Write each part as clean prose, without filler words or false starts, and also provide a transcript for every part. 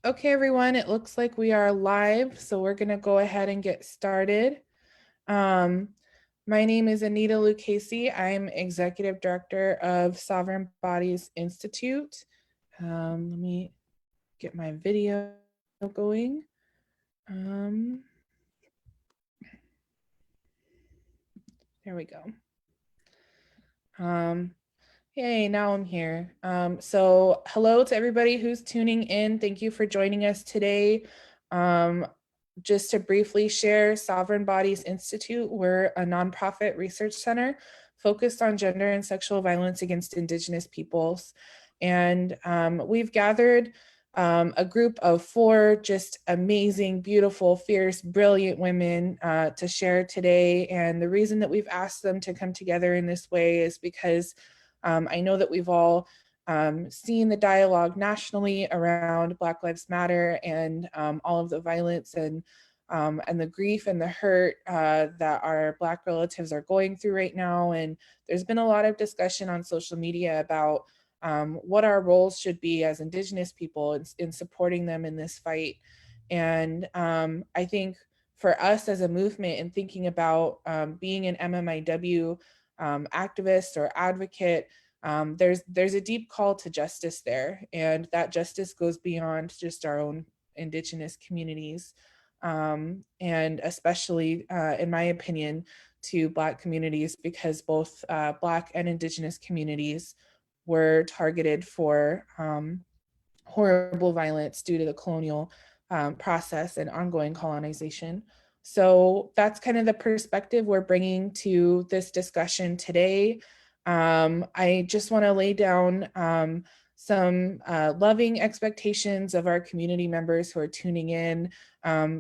Okay, everyone, it looks like we are live, so we're going to go ahead and get started. My name is Anita Lucchese. I'm Executive Director of Sovereign Bodies Institute. Let me get my video going. There we go. Yay, now I'm here. So hello to everybody who's tuning in. Thank you for joining us today. Just to briefly share, Sovereign Bodies Institute, we're a nonprofit research center focused on gender and sexual violence against Indigenous peoples. And we've gathered a group of 4 just amazing, beautiful, fierce, brilliant women to share today. And the reason that we've asked them to come together in this way is because I know that we've all seen the dialogue nationally around Black Lives Matter and all of the violence and the grief and the hurt that our Black relatives are going through right now. And there's been a lot of discussion on social media about what our roles should be as Indigenous people in supporting them in this fight. And I think for us as a movement and thinking about being an MMIW activist or advocate, there's a deep call to justice there, and that justice goes beyond just our own Indigenous communities, and especially, in my opinion, to Black communities, because both Black and Indigenous communities were targeted for horrible violence due to the colonial process and ongoing colonization. So that's kind of the perspective we're bringing to this discussion today. I just want to lay down some loving expectations of our community members who are tuning in.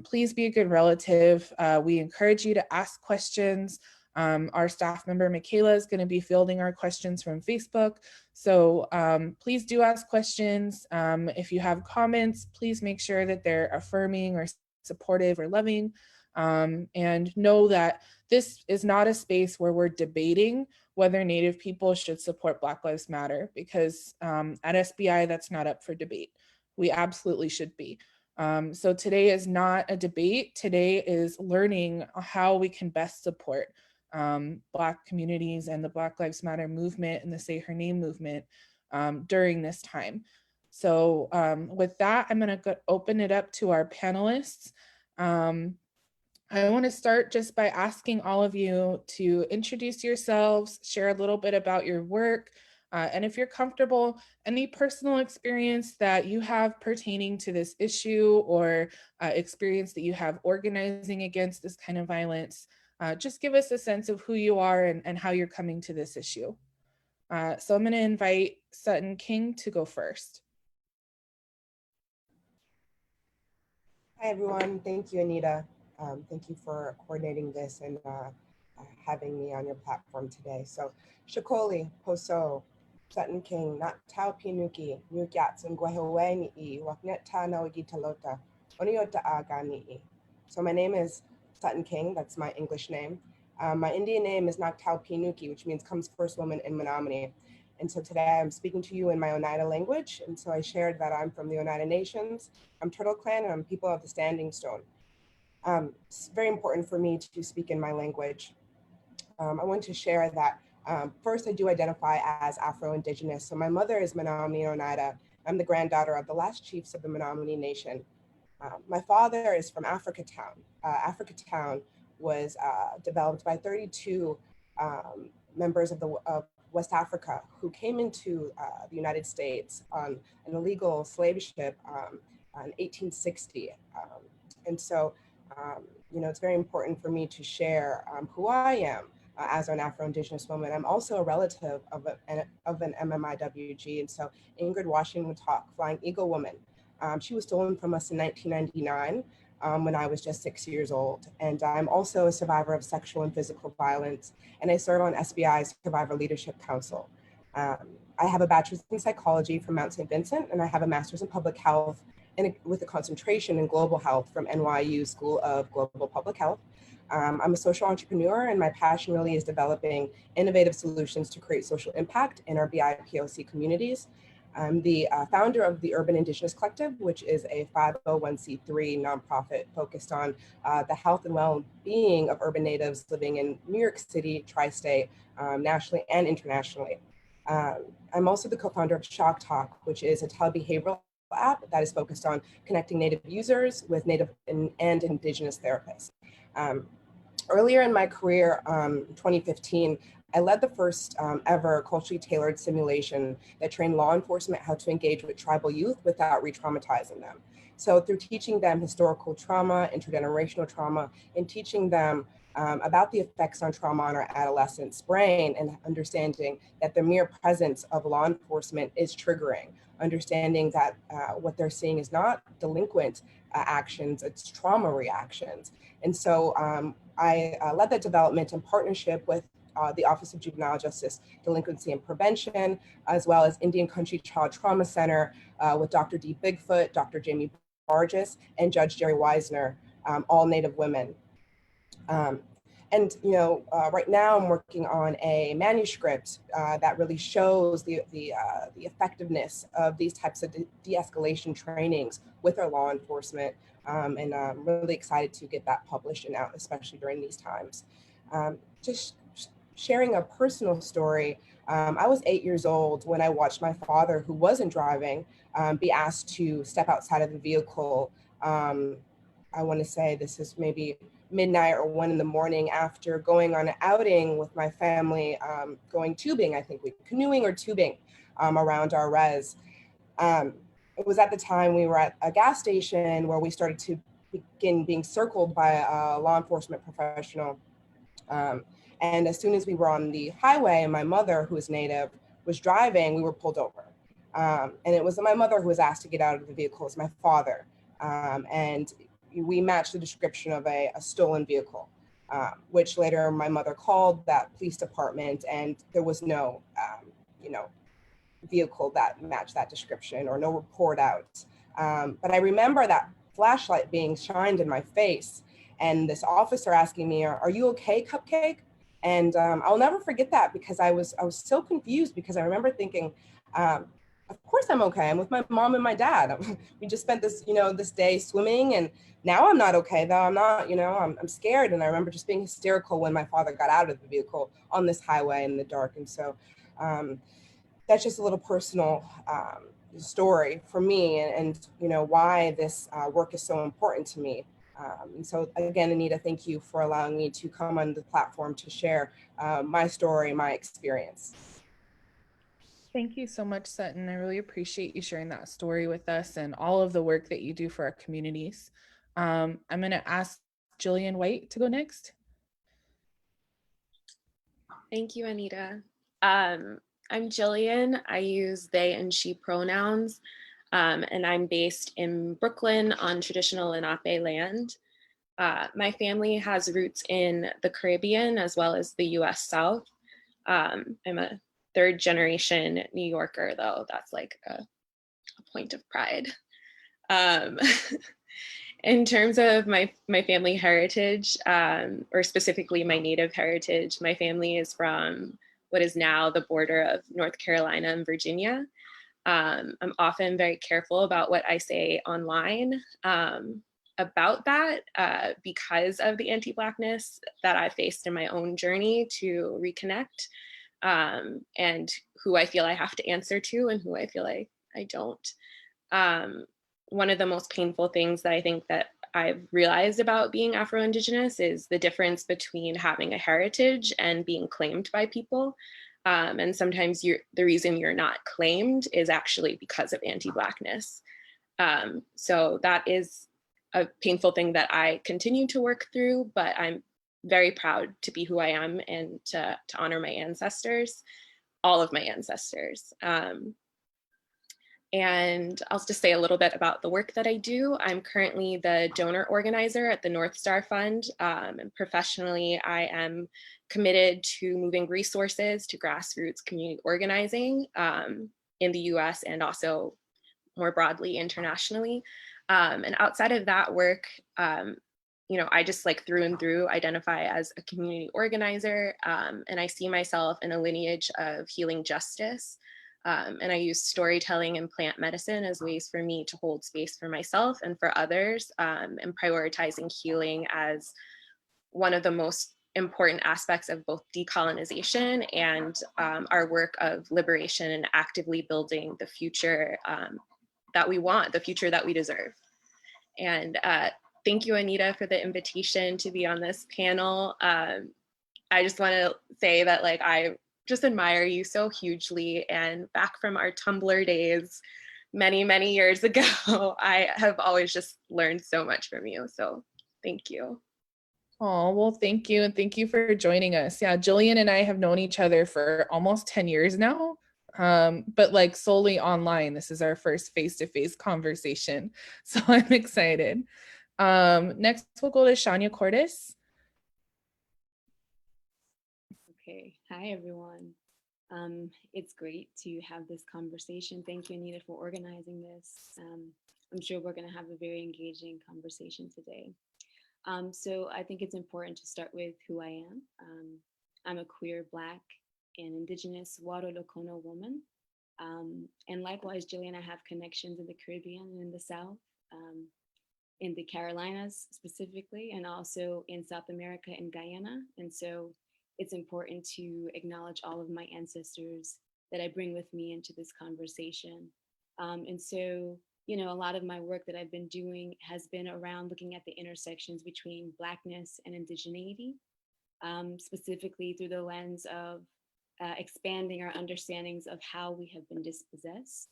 Please be a good relative. We encourage you to ask questions. Our staff member, Michaela, is going to be fielding our questions from Facebook. So please do ask questions. If you have comments, please make sure that they're affirming or supportive or loving. And know that this is not a space where we're debating whether Native people should support Black Lives Matter, because at SBI, that's not up for debate. We absolutely should be. So today is not a debate. Today is learning how we can best support Black communities and the Black Lives Matter movement and the Say Her Name movement during this time. So with that, I'm going to open it up to our panelists. I want to start just by asking all of you to introduce yourselves, share a little bit about your work, and if you're comfortable, any personal experience that you have pertaining to this issue or experience that you have organizing against this kind of violence. Just give us a sense of who you are and how you're coming to this issue. So I'm going to invite Sutton King to go first. Hi, everyone. Thank you, Anita. Thank you for coordinating this and having me on your platform today. So, Shakoli, Poso, Sutton King, Nat Tau Pinuki, Nukyats, and Guahaweni, Waknet Ta Nawagi Talota, Oniota Agani. So, my name is Sutton King, that's my English name. My Indian name is Naktau Pinuki, which means comes first woman in Menominee. And so today I'm speaking to you in my Oneida language. And so I shared that I'm from the Oneida Nations, I'm Turtle Clan, and I'm people of the Standing Stone. It's very important for me to speak in my language. I want to share that first, I do identify as Afro-Indigenous. So my mother is Menominee Oneida. I'm the granddaughter of the last chiefs of the Menominee Nation. My father is from Africa Town. Africa Town was developed by 32 members of West Africa who came into the United States on an illegal slave ship in 1860. And so, it's very important for me to share who I am as an Afro-Indigenous woman. I'm also a relative of an MMIWG. And so Ingrid Washington Talk, Flying Eagle Woman. She was stolen from us in 1999 when I was just 6 years old. And I'm also a survivor of sexual and physical violence. And I serve on SBI's Survivor Leadership Council. I have a bachelor's in psychology from Mount St. Vincent, and I have a master's in public health with a concentration in global health from NYU School of Global Public Health. I'm a social entrepreneur, and my passion really is developing innovative solutions to create social impact in our BIPOC communities. I'm the founder of the Urban Indigenous Collective, which is a 501c3 nonprofit focused on the health and well-being of urban natives living in New York City, tri-state, nationally and internationally. I'm also the co-founder of Shock Talk, which is a telebehavioral app that is focused on connecting Native users with Native and Indigenous therapists. Earlier in my career, 2015, I led the first ever culturally tailored simulation that trained law enforcement how to engage with tribal youth without re-traumatizing them. So through teaching them historical trauma, intergenerational trauma, and teaching them about the effects on trauma on our adolescents' brain, and understanding that the mere presence of law enforcement is triggering, understanding that what they're seeing is not delinquent actions, it's trauma reactions. And so I led that development in partnership with the Office of Juvenile Justice Delinquency and Prevention, as well as Indian Country Child Trauma Center with Dr. D. Bigfoot, Dr. Jamie Bargis, and Judge Jerry Weisner, all Native women. And right now I'm working on a manuscript that really shows the effectiveness of these types of de-escalation trainings with our law enforcement. And I'm really excited to get that published and out, especially during these times. Just sharing a personal story, I was 8 years old when I watched my father, who wasn't driving, be asked to step outside of the vehicle. I want to say this is maybe midnight or 1 a.m. after going on an outing with my family, going tubing, I think canoeing or tubing around our res. It was at the time we were at a gas station where we started to begin being circled by a law enforcement professional. And as soon as we were on the highway and my mother, who is Native, was driving, we were pulled over. And it was my mother who was asked to get out of the vehicle, it was my father. And we matched the description of a stolen vehicle, which later my mother called that police department, and there was no, vehicle that matched that description or no report out. But I remember that flashlight being shined in my face and this officer asking me, "Are you okay, Cupcake?" And I'll never forget that, because I was so confused, because I remember thinking, of course I'm okay. I'm with my mom and my dad. We just spent this, this day swimming, and now I'm not okay though. I'm not, I'm scared. And I remember just being hysterical when my father got out of the vehicle on this highway in the dark. And so that's just a little personal story for me, and why this work is so important to me. And so again, Anita, thank you for allowing me to come on the platform to share my story, my experience. Thank you so much, Sutton. I really appreciate you sharing that story with us and all of the work that you do for our communities. I'm going to ask Jillian White to go next. Thank you, Anita. I'm Jillian. I use they and she pronouns, and I'm based in Brooklyn on traditional Lenape land. My family has roots in the Caribbean as well as the US South. I'm a third generation New Yorker, though. That's like a point of pride. In terms of my family heritage, or specifically my Native heritage, my family is from what is now the border of North Carolina and Virginia. I'm often very careful about what I say online about that because of the anti-Blackness that I faced in my own journey to reconnect, and who I feel I have to answer to and who I feel I don't. One of the most painful things that I think that I've realized about being Afro-Indigenous is the difference between having a heritage and being claimed by people. And sometimes the reason you're not claimed is actually because of anti-Blackness. So that is a painful thing that I continue to work through, but I'm very proud to be who I am and to honor my ancestors, all of my ancestors. And I'll just say a little bit about the work that I do. I'm currently the donor organizer at the North Star Fund. And professionally, I am committed to moving resources to grassroots community organizing in the US and also more broadly internationally. And outside of that work, I just like through and through identify as a community organizer, and I see myself in a lineage of healing justice. And I use storytelling and plant medicine as ways for me to hold space for myself and for others, and prioritizing healing as one of the most important aspects of both decolonization and our work of liberation and actively building the future that we want, the future that we deserve. And thank you, Anita, for the invitation to be on this panel. I just want to say that like I just admire you so hugely, and back from our Tumblr days many, many years ago, I have always just learned so much from you. So thank you. Oh, well, thank you. And thank you for joining us. Yeah, Jillian and I have known each other for almost 10 years now, but like solely online. This is our first face-to-face conversation. So I'm excited. Next, we'll go to Shanya Cordis. Okay, hi everyone. It's great to have this conversation. Thank you, Anita, for organizing this. I'm sure we're going to have a very engaging conversation today. So I think it's important to start with who I am. I'm a queer, Black, and Indigenous Waro Lokono woman. And likewise, Jillian, I have connections in the Caribbean and in the South, in the Carolinas specifically, and also in South America and Guyana. And so it's important to acknowledge all of my ancestors that I bring with me into this conversation. And so, you know, a lot of my work that I've been doing has been around looking at the intersections between Blackness and indigeneity, specifically through the lens of expanding our understandings of how we have been dispossessed,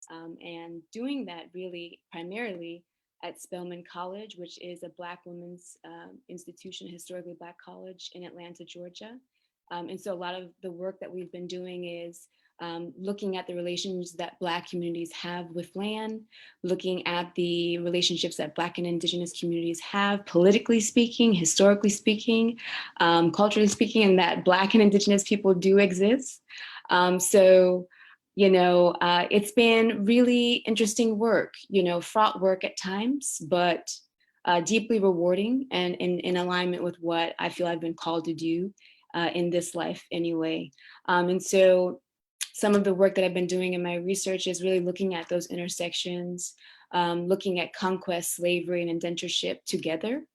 and doing that really primarily at Spelman College, which is a Black women's institution, historically Black college in Atlanta, Georgia. And so a lot of the work that we've been doing is looking at the relations that Black communities have with land, looking at the relationships that Black and Indigenous communities have, politically speaking, historically speaking, culturally speaking, and that Black and Indigenous people do exist. So, you know, it's been really interesting work, you know, fraught work at times, but deeply rewarding and in alignment with what I feel I've been called to do in this life anyway. And so some of the work that I've been doing in my research is really looking at those intersections, looking at conquest, slavery, and indentureship together,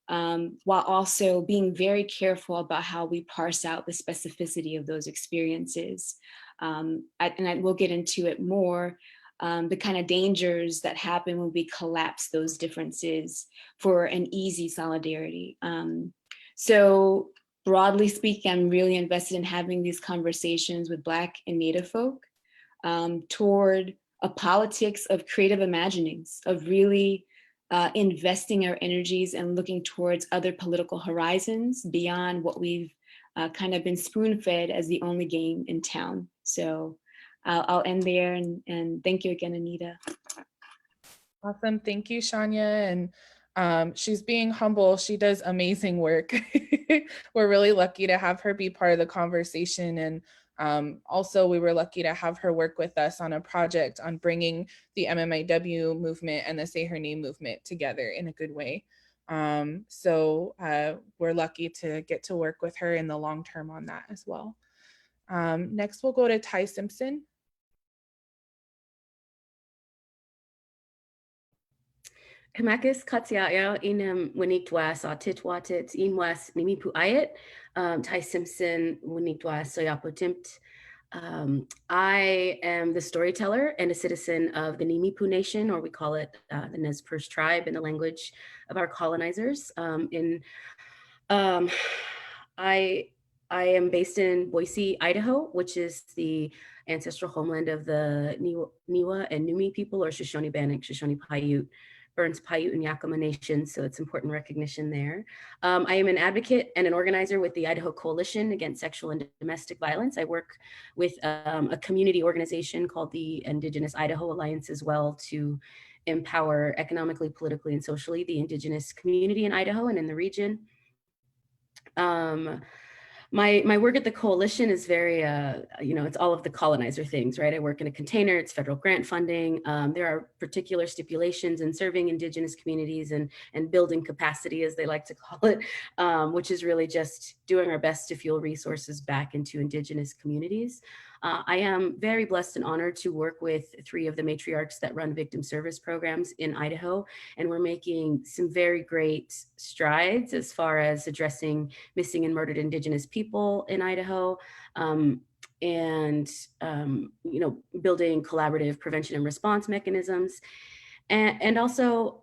while also being very careful about how we parse out the specificity of those experiences. And I will get into it more, the kind of dangers that happen when we collapse those differences for an easy solidarity. So broadly speaking, I'm really invested in having these conversations with Black and Native folk toward a politics of creative imaginings, of really investing our energies and looking towards other political horizons beyond what we've kind of been spoon-fed as the only game in town. So I'll end there, and thank you again, Anita. Awesome. Thank you, Shanya. And she's being humble. She does amazing work. We're really lucky to have her be part of the conversation. And also, we were lucky to have her work with us on a project on bringing the MMIW movement and the Say Her Name movement together in a good way. So we're lucky to get to work with her in the long term on that as well. Next, we'll go to Tai Simpson. Kamakis Katsiaya Inam Winitwas Titwatit Inwas Nimipu Ayat, Tai Simpson Winitwas Soyapotimt. I am the storyteller and a citizen of the Nimipu Nation, or we call it the Nez Perce tribe in the language of our colonizers. I am based in Boise, Idaho, which is the ancestral homeland of the Niwa and Numi people, or Shoshone Bannock, Shoshone Paiute, Burns Paiute and Yakama Nation, so it's important recognition there. I am an advocate and an organizer with the Idaho Coalition Against Sexual and Domestic Violence. I work with a community organization called the Indigenous Idaho Alliance as well to empower economically, politically, and socially the Indigenous community in Idaho and in the region. My work at the coalition is very, it's all of the colonizer things, right? I work in a container, it's federal grant funding. There are particular stipulations in serving Indigenous communities and building capacity, as they like to call it, which is really just doing our best to fuel resources back into Indigenous communities. I am very blessed and honored to work with 3 of the matriarchs that run victim service programs in Idaho, and we're making some very great strides as far as addressing missing and murdered Indigenous people in Idaho, and building collaborative prevention and response mechanisms, and also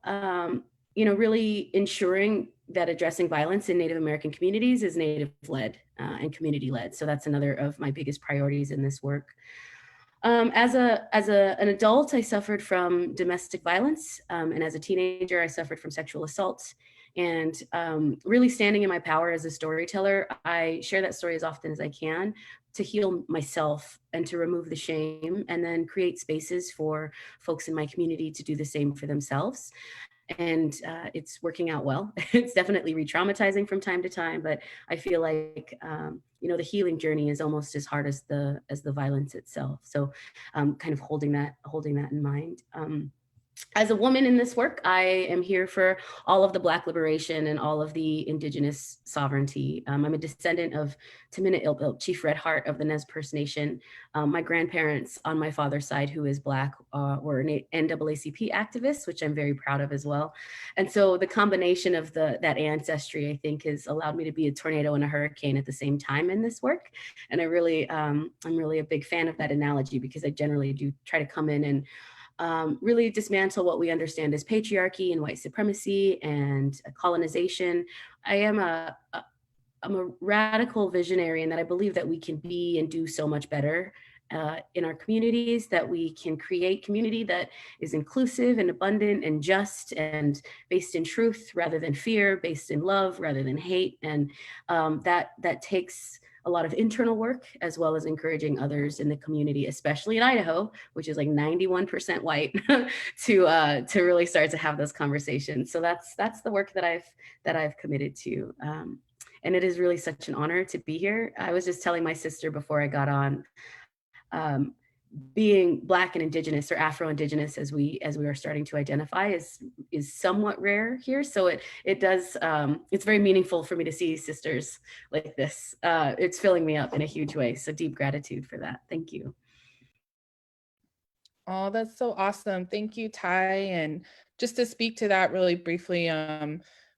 really ensuring that addressing violence in Native American communities is Native-led and community-led. So that's another of my biggest priorities in this work. As an adult, I suffered from domestic violence, and as a teenager, I suffered from sexual assault. And really standing in my power as a storyteller, I share that story as often as I can to heal myself and to remove the shame, and then create spaces for folks in my community to do the same for themselves. And it's working out well. It's definitely re-traumatizing from time to time, but I feel like the healing journey is almost as hard as the violence itself. So kind of holding that in mind. As a woman in this work, I am here for all of the Black liberation and all of the Indigenous sovereignty. I'm a descendant of Tamina Ilbilk, Chief Red Heart of the Nez Perce Nation. My grandparents on my father's side, who is Black, were NAACP activists, which I'm very proud of as well. And so the combination of that ancestry, I think, has allowed me to be a tornado and a hurricane at the same time in this work. And I'm really a big fan of that analogy, because I generally do try to come in and really dismantle what we understand as patriarchy and white supremacy and colonization. I'm a radical visionary in that I believe that we can be and do so much better in our communities, that we can create community that is inclusive and abundant and just and based in truth rather than fear, based in love rather than hate. And that takes a lot of internal work, as well as encouraging others in the community, especially in Idaho, which is like 91% white, to really start to have those conversations. So that's the work that I've committed to. And it is really such an honor to be here. I was just telling my sister before I got on, being Black and Indigenous, or Afro-Indigenous as we are starting to identify, is somewhat rare here. So it does, it's very meaningful for me to see sisters like this. It's filling me up in a huge way. So deep gratitude for that. Thank you. Oh, that's so awesome. Thank you, Tai. And just to speak to that really briefly,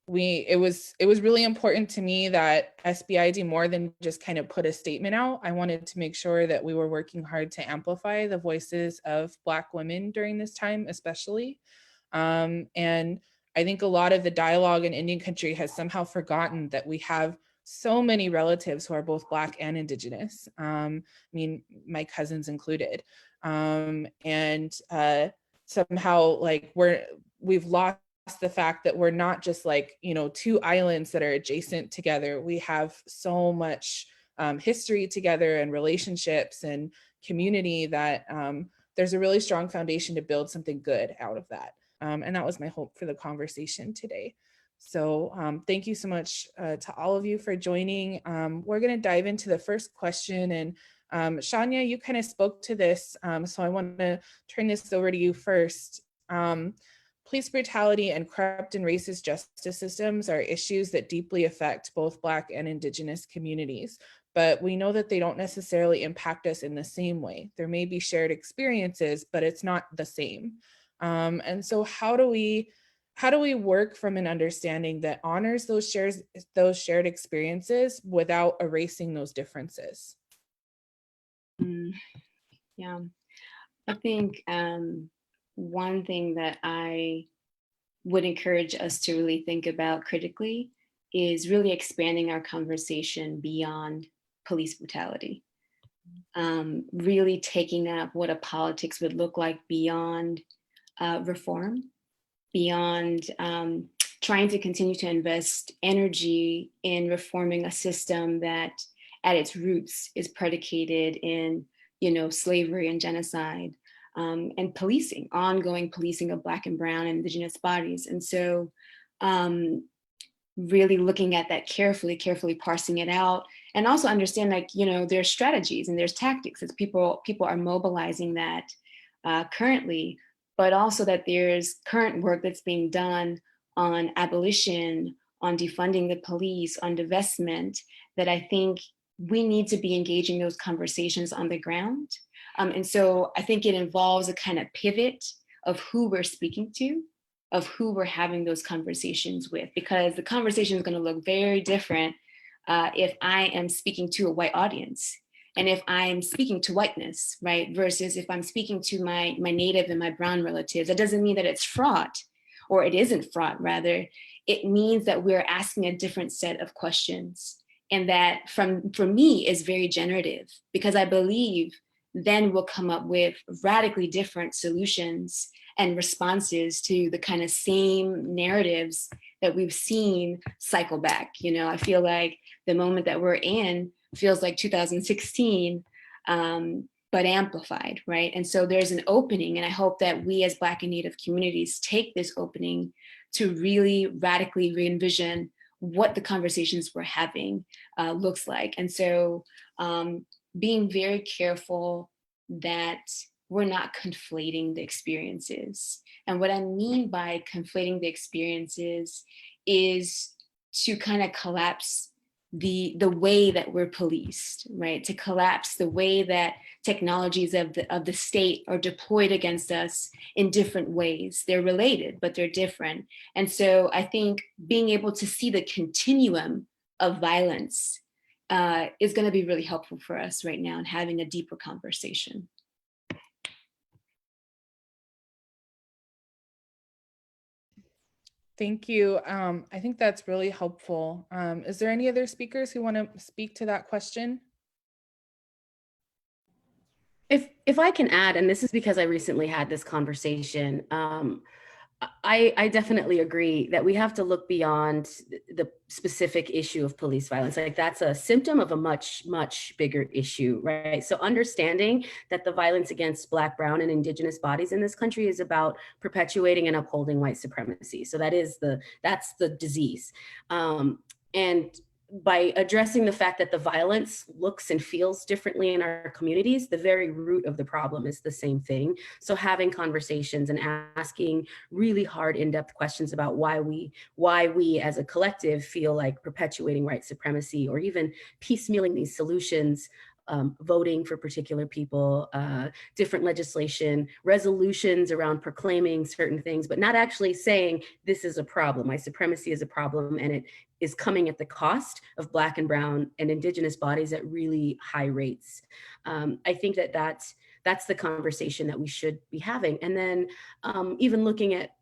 it was really important to me that SBI do more than just kind of put a statement out. I wanted to make sure that we were working hard to amplify the voices of Black women during this time, especially. And I think a lot of the dialogue in Indian country has somehow forgotten that we have so many relatives who are both Black and Indigenous. I mean, my cousins included. And somehow like we've lost the fact that we're not just like, 2 islands that are adjacent together. We have so much history together and relationships and community that there's a really strong foundation to build something good out of that. And that was my hope for the conversation today. So thank you so much to all of you for joining. We're going to dive into the first question, and Shanya, you kind of spoke to this, so I want to turn this over to you first. Police brutality and corrupt and racist justice systems are issues that deeply affect both Black and Indigenous communities, but we know that they don't necessarily impact us in the same way. There may be shared experiences, but it's not the same. And so how do we work from an understanding that honors those shared experiences without erasing those differences? Yeah, I think one thing that I would encourage us to really think about critically is really expanding our conversation beyond police brutality. Really taking up what a politics would look like beyond reform, beyond trying to continue to invest energy in reforming a system that at its roots is predicated in, slavery and genocide, and policing, ongoing policing of Black and Brown and Indigenous bodies. And so really looking at that carefully parsing it out and also understand, like, you know, there's strategies and there's tactics as people are mobilizing that currently, but also that there's current work that's being done on abolition, on defunding the police, on divestment, that I think we need to be engaging those conversations on the ground. And so I think it involves a kind of pivot of who we're speaking to, of who we're having those conversations with, because the conversation is going to look very different if I am speaking to a white audience, and if I'm speaking to whiteness, right, versus if I'm speaking to my Native and my brown relatives. That doesn't mean that it's fraught, or it isn't fraught, rather. It means that we're asking a different set of questions. And that for me is very generative, because I believe then we'll come up with radically different solutions and responses to the kind of same narratives that we've seen cycle back. You know, I feel like the moment that we're in feels like 2016, but amplified, right? And so there's an opening, and I hope that we as Black and Native communities take this opening to really radically re-envision what the conversations we're having looks like. And so being very careful that we're not conflating the experiences. And what I mean by conflating the experiences is to kind of collapse the way that we're policed, right? To collapse the way that technologies of the state are deployed against us in different ways. They're related, but they're different. And so I think being able to see the continuum of violence is going to be really helpful for us right now in having a deeper conversation. Thank you. I think that's really helpful. Is there any other speakers who want to speak to that question? If I can add, and this is because I recently had this conversation, I definitely agree that we have to look beyond the specific issue of police violence. Like, that's a symptom of a much, much bigger issue, right? So understanding that the violence against Black, brown, and Indigenous bodies in this country is about perpetuating and upholding white supremacy. So that's the disease. And by addressing the fact that the violence looks and feels differently in our communities, the very root of the problem is the same thing. So having conversations and asking really hard, in-depth questions about why we as a collective feel like perpetuating white supremacy, or even piecemealing these solutions, voting for particular people, different legislation, resolutions around proclaiming certain things, but not actually saying this is a problem. White supremacy is a problem, and it is coming at the cost of Black and brown and Indigenous bodies at really high rates. I think that that's the conversation that we should be having. And then even looking at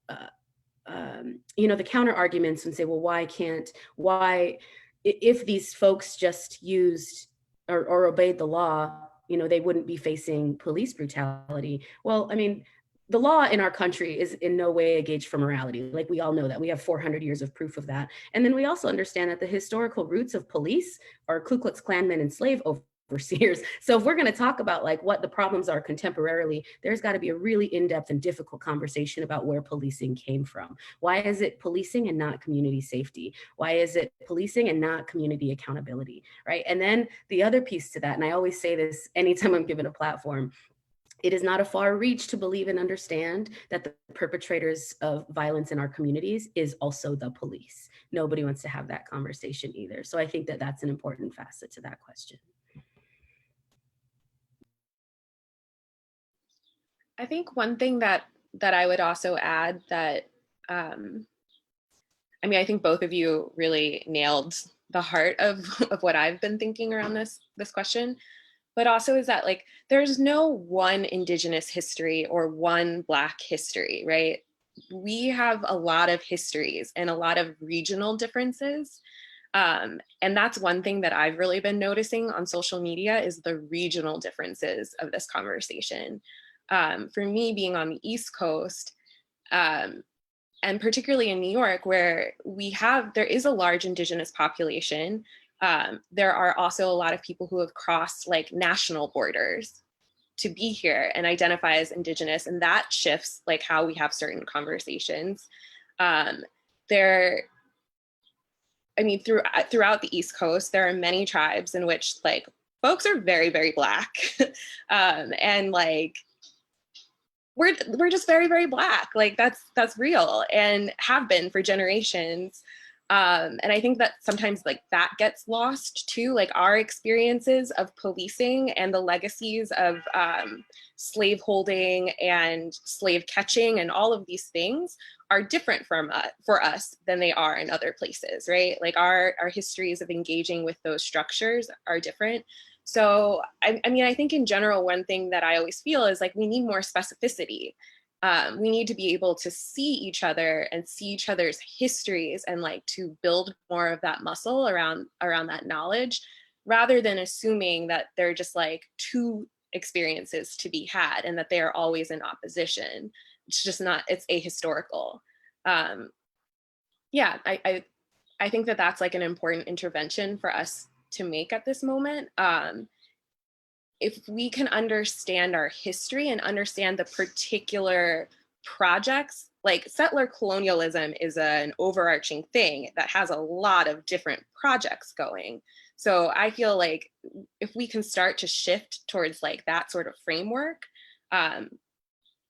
the counter arguments and say, well, why, if these folks just used or obeyed the law, they wouldn't be facing police brutality. Well, I mean, the law in our country is in no way a gauge for morality. Like, we all know that. We have 400 years of proof of that. And then we also understand that the historical roots of police are Ku Klux Klanmen and slave overseers. So if we're going to talk about like what the problems are contemporarily, there's got to be a really in-depth and difficult conversation about where policing came from. Why is it policing and not community safety? Why is it policing and not community accountability, right? And then the other piece to that, and I always say this anytime I'm given a platform, it is not a far reach to believe and understand that the perpetrators of violence in our communities is also the police. Nobody wants to have that conversation either. So I think that that's an important facet to that question. I think one thing that I would also add that, I think both of you really nailed the heart of what I've been thinking around this question, but also is that like, there's no one Indigenous history or one Black history, right? We have a lot of histories and a lot of regional differences. And that's one thing that I've really been noticing on social media is the regional differences of this conversation. For me, being on the East Coast, and particularly in New York, where there is a large Indigenous population, there are also a lot of people who have crossed like national borders to be here and identify as Indigenous, and that shifts like how we have certain conversations. I mean, throughout the East Coast, there are many tribes in which like folks are very, very Black. And like, we're just very, very Black. Like that's real and have been for generations. And I think that sometimes like that gets lost too, like our experiences of policing and the legacies of slave holding and slave catching and all of these things are different for us than they are in other places, right? Like our histories of engaging with those structures are different. So, I mean, I think in general, one thing that I always feel is like we need more specificity. We need to be able to see each other and see each other's histories and like to build more of that muscle around that knowledge, rather than assuming that they're just like two experiences to be had and that they are always in opposition. It's just not, it's ahistorical. Yeah, I think that that's like an important intervention for us to make at this moment. If we can understand our history and understand the particular projects, like settler colonialism is an overarching thing that has a lot of different projects going. So I feel like if we can start to shift towards like that sort of framework,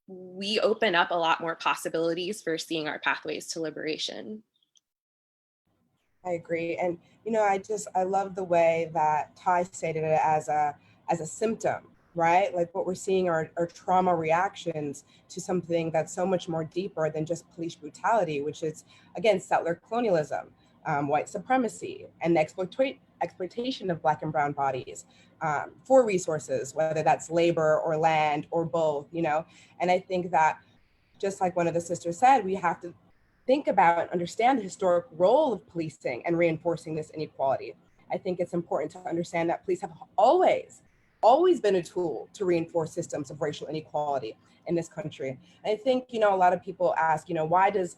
we open up a lot more possibilities for seeing our pathways to liberation. I agree. And, you know, I love the way that Tai stated it as a symptom, right? Like what we're seeing are trauma reactions to something that's so much more deeper than just police brutality, which is, again, settler colonialism, white supremacy, and the exploitation of Black and brown bodies for resources, whether that's labor or land or both, you know? And I think that just like one of the sisters said, we have to think about and understand the historic role of policing and reinforcing this inequality. I think it's important to understand that police have always been a tool to reinforce systems of racial inequality in this country. And I think, you know, a lot of people ask, you know, why does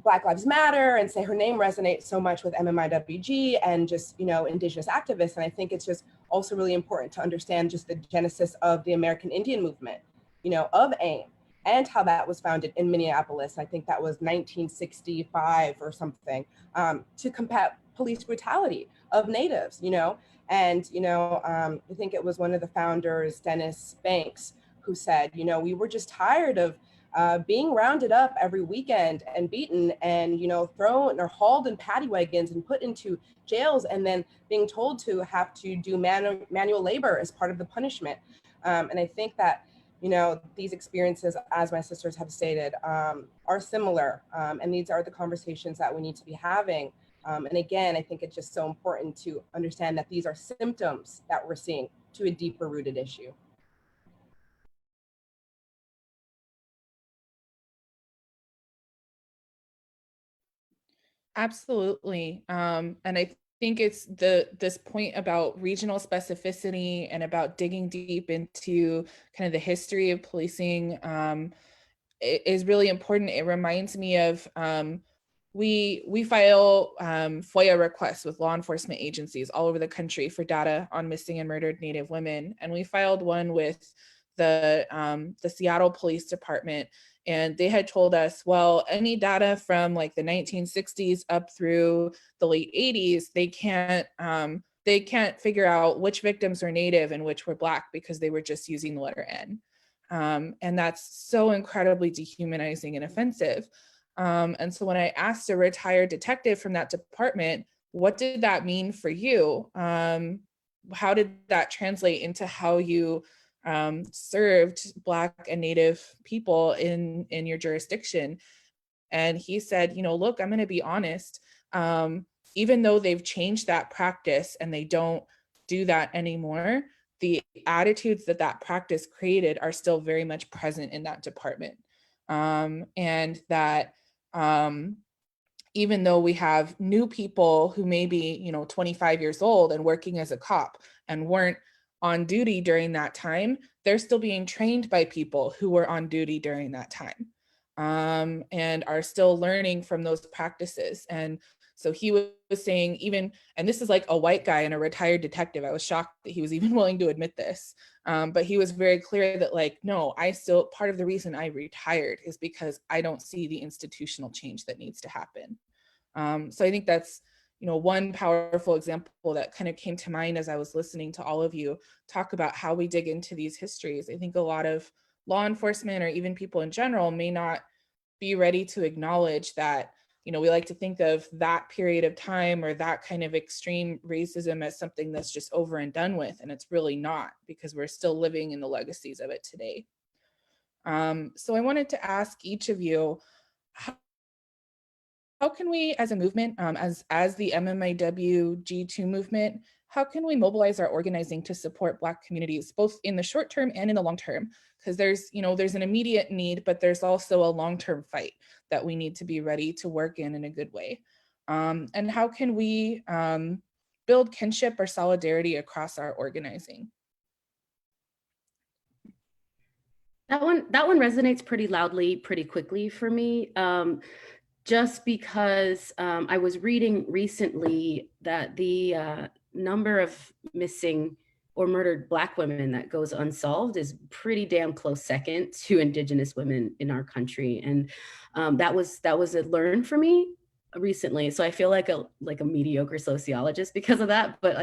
Black Lives Matter and say her name resonates so much with MMIWG and just, you know, Indigenous activists. And I think it's just also really important to understand just the genesis of the American Indian movement, you know, of AIM, and how that was founded in Minneapolis. I think that was 1965 or something, to combat police brutality of Natives, you know. And, you know, I think it was one of the founders, Dennis Banks, who said, you know, we were just tired of being rounded up every weekend and beaten and, you know, thrown or hauled in paddy wagons and put into jails and then being told to have to do manual labor as part of the punishment. And I think that, you know, these experiences, as my sisters have stated, are similar. And these are the conversations that we need to be having. And again, I think it's just so important to understand that these are symptoms that we're seeing to a deeper rooted issue. Absolutely. And I think it's this point about regional specificity and about digging deep into kind of the history of policing is really important. It reminds me of we file FOIA requests with law enforcement agencies all over the country for data on missing and murdered Native women, and we filed one with the Seattle Police Department. And they had told us, well, any data from like the 1960s up through the late 80s, they can't figure out which victims were Native and which were Black because they were just using the letter N. And that's so incredibly dehumanizing and offensive. And so when I asked a retired detective from that department, what did that mean for you? How did that translate into how you served Black and Native people in your jurisdiction? And he said, you know, look, I'm going to be honest. Even though they've changed that practice and they don't do that anymore, the attitudes that practice created are still very much present in that department. And that even though we have new people who may be, you know, 25 years old and working as a cop and weren't on duty during that time, they're still being trained by people who were on duty during that time, and are still learning from those practices. And so he was saying, even, and this is like a white guy and a retired detective, I was shocked that he was even willing to admit this, but he was very clear that like, no, part of the reason I retired is because I don't see the institutional change that needs to happen. So I think that's, you know, one powerful example that kind of came to mind as I was listening to all of you talk about how we dig into these histories. I think a lot of law enforcement or even people in general may not be ready to acknowledge that, you know, we like to think of that period of time or that kind of extreme racism as something that's just over and done with, and it's really not, because we're still living in the legacies of it today. So I wanted to ask each of you, how can we as a movement, as the MMIW G2 movement, how can we mobilize our organizing to support Black communities, both in the short term and in the long term? Because there's, you know, there's an immediate need, but there's also a long-term fight that we need to be ready to work in a good way. And how can we build kinship or solidarity across our organizing? That one resonates pretty loudly, pretty quickly for me. Just because I was reading recently that the number of missing or murdered Black women that goes unsolved is pretty damn close second to Indigenous women in our country, and that was a learn for me recently. So I feel like a mediocre sociologist because of that, but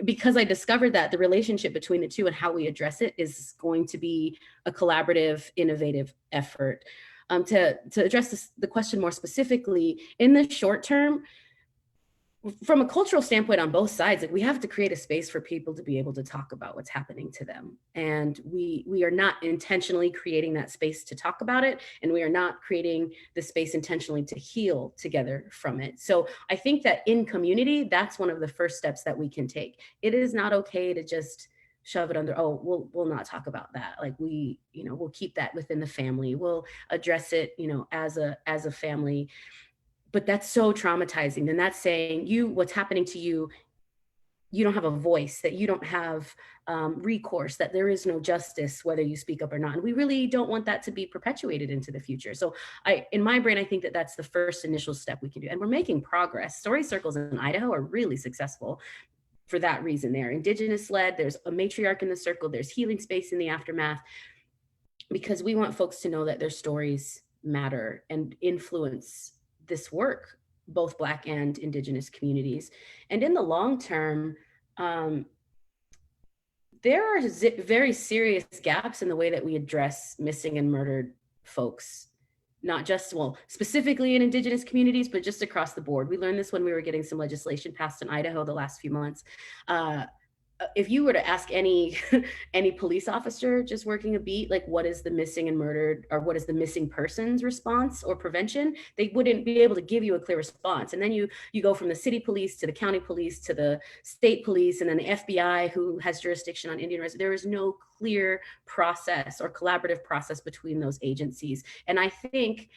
because I discovered that the relationship between the two and how we address it is going to be a collaborative, innovative effort. To address the question more specifically, in the short term, from a cultural standpoint on both sides, like, we have to create a space for people to be able to talk about what's happening to them. And we are not intentionally creating that space to talk about it, and we are not creating the space intentionally to heal together from it. So I think that in community, that's one of the first steps that we can take. It is not okay to just shove it under, oh, we'll not talk about that. Like, we'll keep that within the family. We'll address it, as a family. But that's so traumatizing. And that's saying what's happening to you, you don't have a voice, that you don't have recourse, that there is no justice, whether you speak up or not. And we really don't want that to be perpetuated into the future. So in my brain, I think that that's the first initial step we can do. And we're making progress. Story circles in Idaho are really successful for that reason. They're Indigenous led, there's a matriarch in the circle, there's healing space in the aftermath, because we want folks to know that their stories matter and influence this work, both Black and Indigenous communities. And in the long term, there are very serious gaps in the way that we address missing and murdered folks, not just, specifically in Indigenous communities, but just across the board. We learned this when we were getting some legislation passed in Idaho the last few months. If you were to ask any police officer just working a beat, like, what is the missing and murdered, or what is the missing persons response or prevention, they wouldn't be able to give you a clear response. And then you go from the city police to the county police to the state police, and then the FBI, who has jurisdiction on Indian reservations. There is no clear process or collaborative process between those agencies. And I think,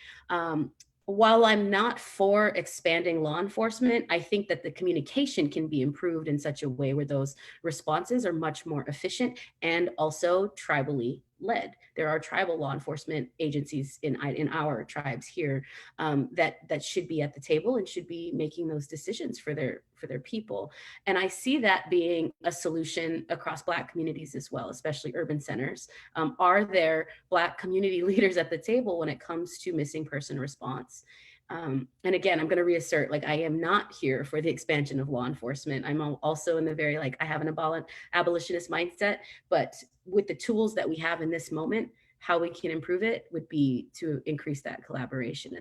while I'm not for expanding law enforcement, I think that the communication can be improved in such a way where those responses are much more efficient and also tribally led. There are tribal law enforcement agencies in our tribes here that should be at the table and should be making those decisions for their people. And I see that being a solution across Black communities as well, especially urban centers. Are there Black community leaders at the table when it comes to missing person response? And again, I'm going to reassert, I am not here for the expansion of law enforcement. I'm also in the very, I have an abolitionist mindset, but with the tools that we have in this moment, how we can improve it would be to increase that collaboration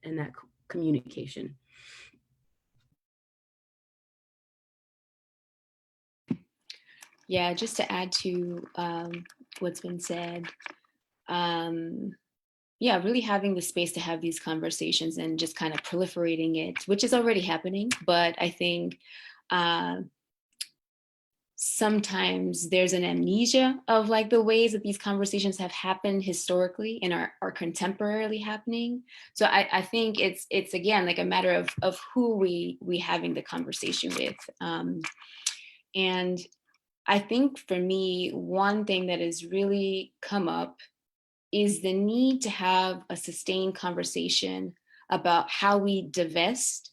and that communication. Yeah, just to add to what's been said, yeah, really having the space to have these conversations and just kind of proliferating it, which is already happening. But I think sometimes there's an amnesia of the ways that these conversations have happened historically and are contemporarily happening. So I think it's again, a matter of who we having the conversation with. And I think for me, one thing that has really come up is the need to have a sustained conversation about how we divest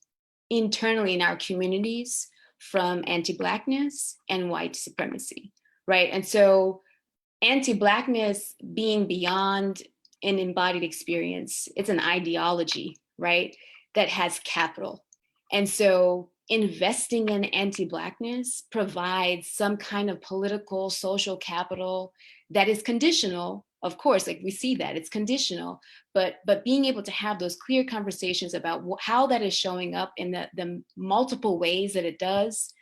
internally in our communities from anti-Blackness and white supremacy, right? And so anti-Blackness being beyond an embodied experience, it's an ideology, right? that has capital. And so investing in anti-Blackness provides some kind of political, social capital that is conditional. Of course, like we see that it's conditional, but being able to have those clear conversations about how that is showing up in the multiple ways that it does,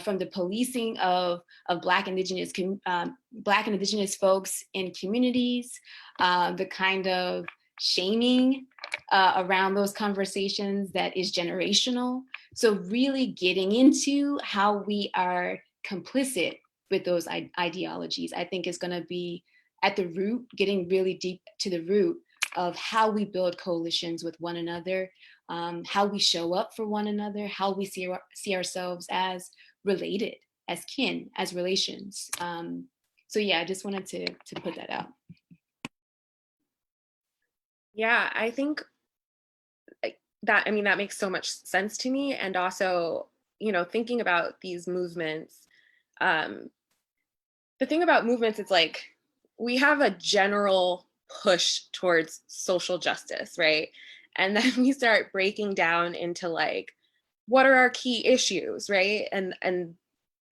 from the policing of Black and Indigenous folks in communities, the kind of shaming around those conversations that is generational. So really getting into how we are complicit with those ideologies, I think is going to be at the root, getting really deep to the root of how we build coalitions with one another, how we show up for one another, how we see ourselves as related, as kin, as relations. So yeah, I just wanted to put that out. Yeah, I think that, I mean, that makes so much sense to me. And also, you know, thinking about these movements, the thing about movements, it's like, we have a general push towards social justice, right? And then we start breaking down into like, what are our key issues, right? And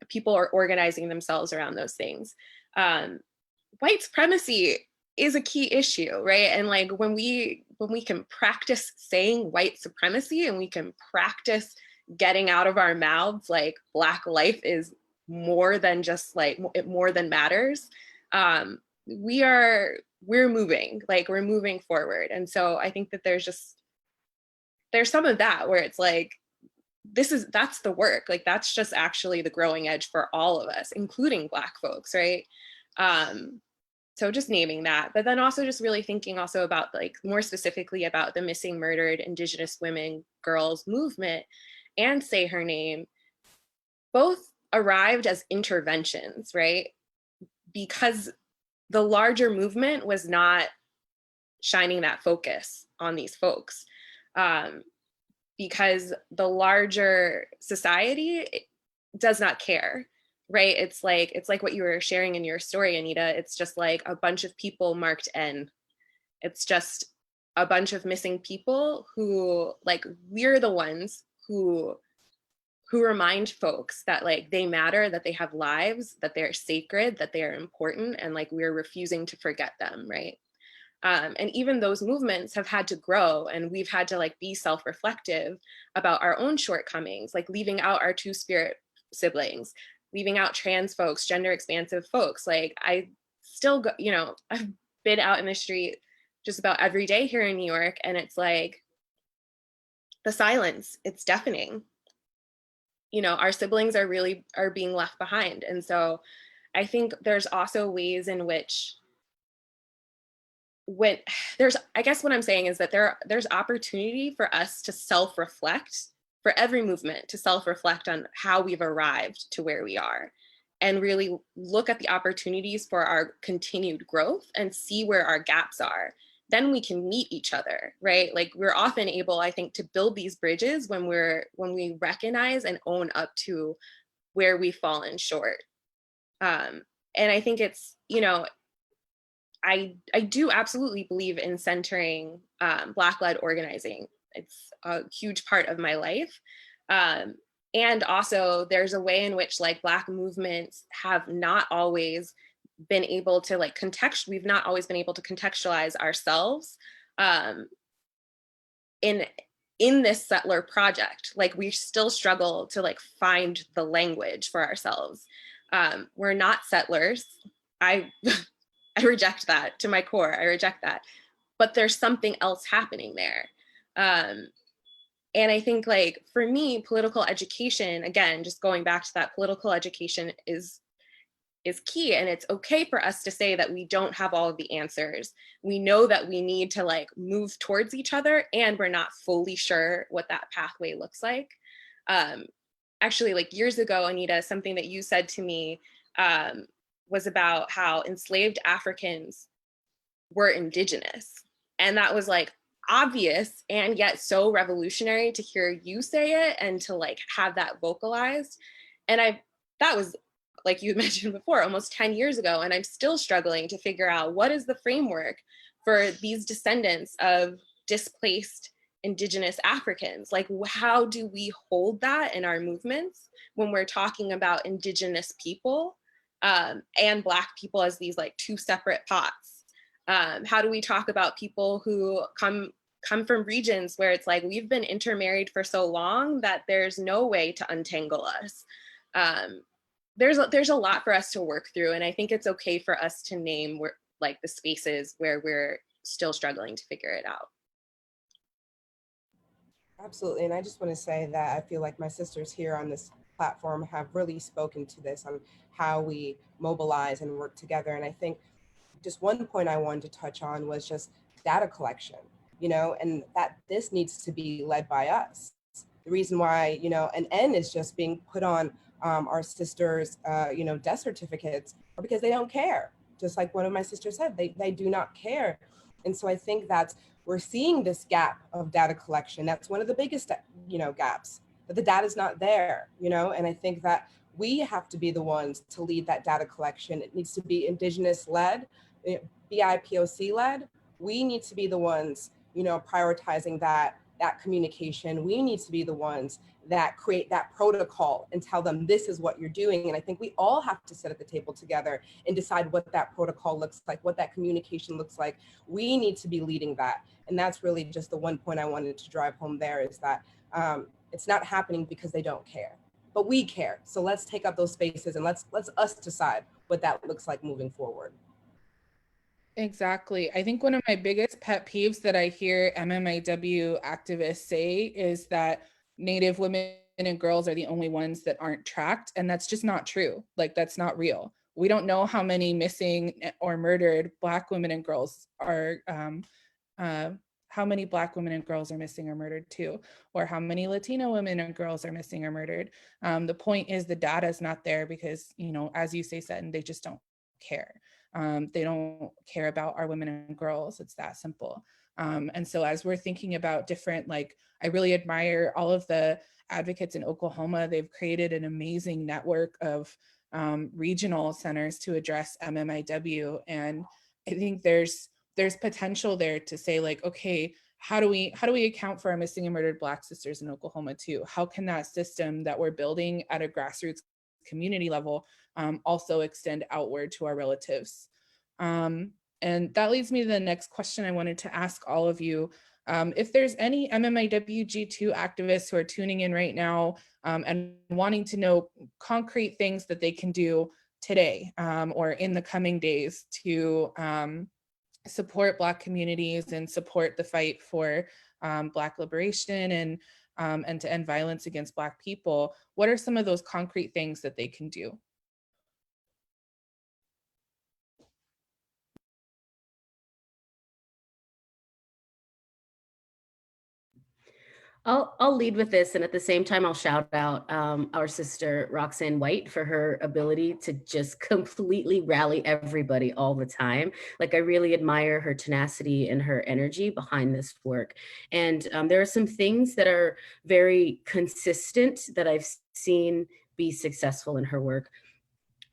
people are organizing themselves around those things. White supremacy is a key issue, right? And like when we can practice saying white supremacy, and we can practice getting out of our mouths like Black life is more than just like more than matters, we're moving forward. And so I think that there's some of that where it's like, that's the work, like that's just actually the growing edge for all of us, including Black folks, right? So just naming that, but then also just really thinking also about like more specifically about the missing, murdered Indigenous women, girls movement and Say Her Name, both arrived as interventions, right? Because the larger movement was not shining that focus on these folks. Because the larger society does not care, right? It's like what you were sharing in your story, Anita. It's just like a bunch of people marked N. It's just a bunch of missing people who, like, we're the ones who remind folks that like they matter, that they have lives, that they're sacred, that they are important, and like we're refusing to forget them, right? And even those movements have had to grow, and we've had to like be self-reflective about our own shortcomings, like leaving out our two-spirit siblings, leaving out trans folks, gender expansive folks. Like I still go, you know, I've been out in the street just about every day here in New York, and it's like the silence, it's deafening. You know, our siblings are being left behind. And so I think there's also ways in which I guess what I'm saying is that there's opportunity for us to self-reflect, for every movement to self-reflect on how we've arrived to where we are, and really look at the opportunities for our continued growth and see where our gaps are. Then we can meet each other, right? Like we're often able, I think, to build these bridges when we recognize and own up to where we've fallen short. And I think it's, you know, I do absolutely believe in centering Black-led organizing. It's a huge part of my life. And also there's a way in which like Black movements have not always been able to like we've not always been able to contextualize ourselves in this settler project. Like we still struggle to like find the language for ourselves. We're not settlers. I reject that to my core. I reject that. But there's something else happening there. And I think like for me, political education, again, just going back to that, political education is key. And it's okay for us to say that we don't have all of the answers. We know that we need to like move towards each other, and we're not fully sure what that pathway looks like. Actually, like years ago, Anita, something that you said to me was about how enslaved Africans were Indigenous. And that was like obvious and yet so revolutionary to hear you say it and to like have that vocalized. And that was, like you mentioned before, almost 10 years ago. And I'm still struggling to figure out what is the framework for these descendants of displaced Indigenous Africans. Like, how do we hold that in our movements when we're talking about Indigenous people and Black people as these like two separate pots? How do we talk about people who come from regions where it's like we've been intermarried for so long that there's no way to untangle us? There's a lot for us to work through, and I think it's okay for us to name like the spaces where we're still struggling to figure it out. Absolutely. And I just want to say that I feel like my sisters here on this platform have really spoken to this on how we mobilize and work together. And I think just one point I wanted to touch on was just data collection, and that this needs to be led by us. The reason why, an N is just being put on our sisters, death certificates are because they don't care. Just like one of my sisters said, they do not care. And so I think we're seeing this gap of data collection. That's one of the biggest, gaps, that the data is not there, and I think that we have to be the ones to lead that data collection. It needs to be Indigenous led, BIPOC led. We need to be the ones, prioritizing that communication. We need to be the ones that create that protocol and tell them this is what you're doing. And I think we all have to sit at the table together and decide what that protocol looks like, what that communication looks like. We need to be leading that. And that's really just the one point I wanted to drive home there, is that it's not happening because they don't care, but we care. So let's take up those spaces and let's us decide what that looks like moving forward. Exactly. I think one of my biggest pet peeves that I hear MMIW activists say is that Native women and girls are the only ones that aren't tracked. And that's just not true. Like, that's not real. We don't know how many missing or murdered Black women and girls are, how many Black women and girls are missing or murdered too, or how many Latino women and girls are missing or murdered. The point is the data is not there because, as you say, Sutton, they just don't care. They don't care about our women and girls. It's that simple. And so as we're thinking about different, I really admire all of the advocates in Oklahoma. They've created an amazing network of regional centers to address MMIW. And I think there's potential there to say, okay, how do we account for our missing and murdered Black sisters in Oklahoma too? How can that system that we're building at a grassroots community level also extend outward to our relatives? And that leads me to the next question I wanted to ask all of you. If there's any MMIW G2 activists who are tuning in right now and wanting to know concrete things that they can do today or in the coming days to support Black communities and support the fight for Black liberation and to end violence against Black people, what are some of those concrete things that they can do? I'll lead with this, and at the same time, I'll shout out our sister Roxanne White for her ability to just completely rally everybody all the time. Like, I really admire her tenacity and her energy behind this work. And there are some things that are very consistent that I've seen be successful in her work.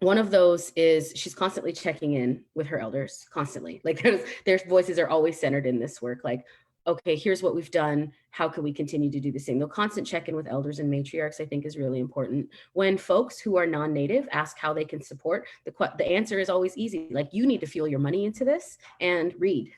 One of those is she's constantly checking in with her elders, constantly. Like, their voices are always centered in this work. Like, okay, here's what we've done. How can we continue to do the same? The constant check-in with elders and matriarchs, I think, is really important. When folks who are non-native ask how they can support, the answer is always easy. Like, you need to fuel your money into this and read.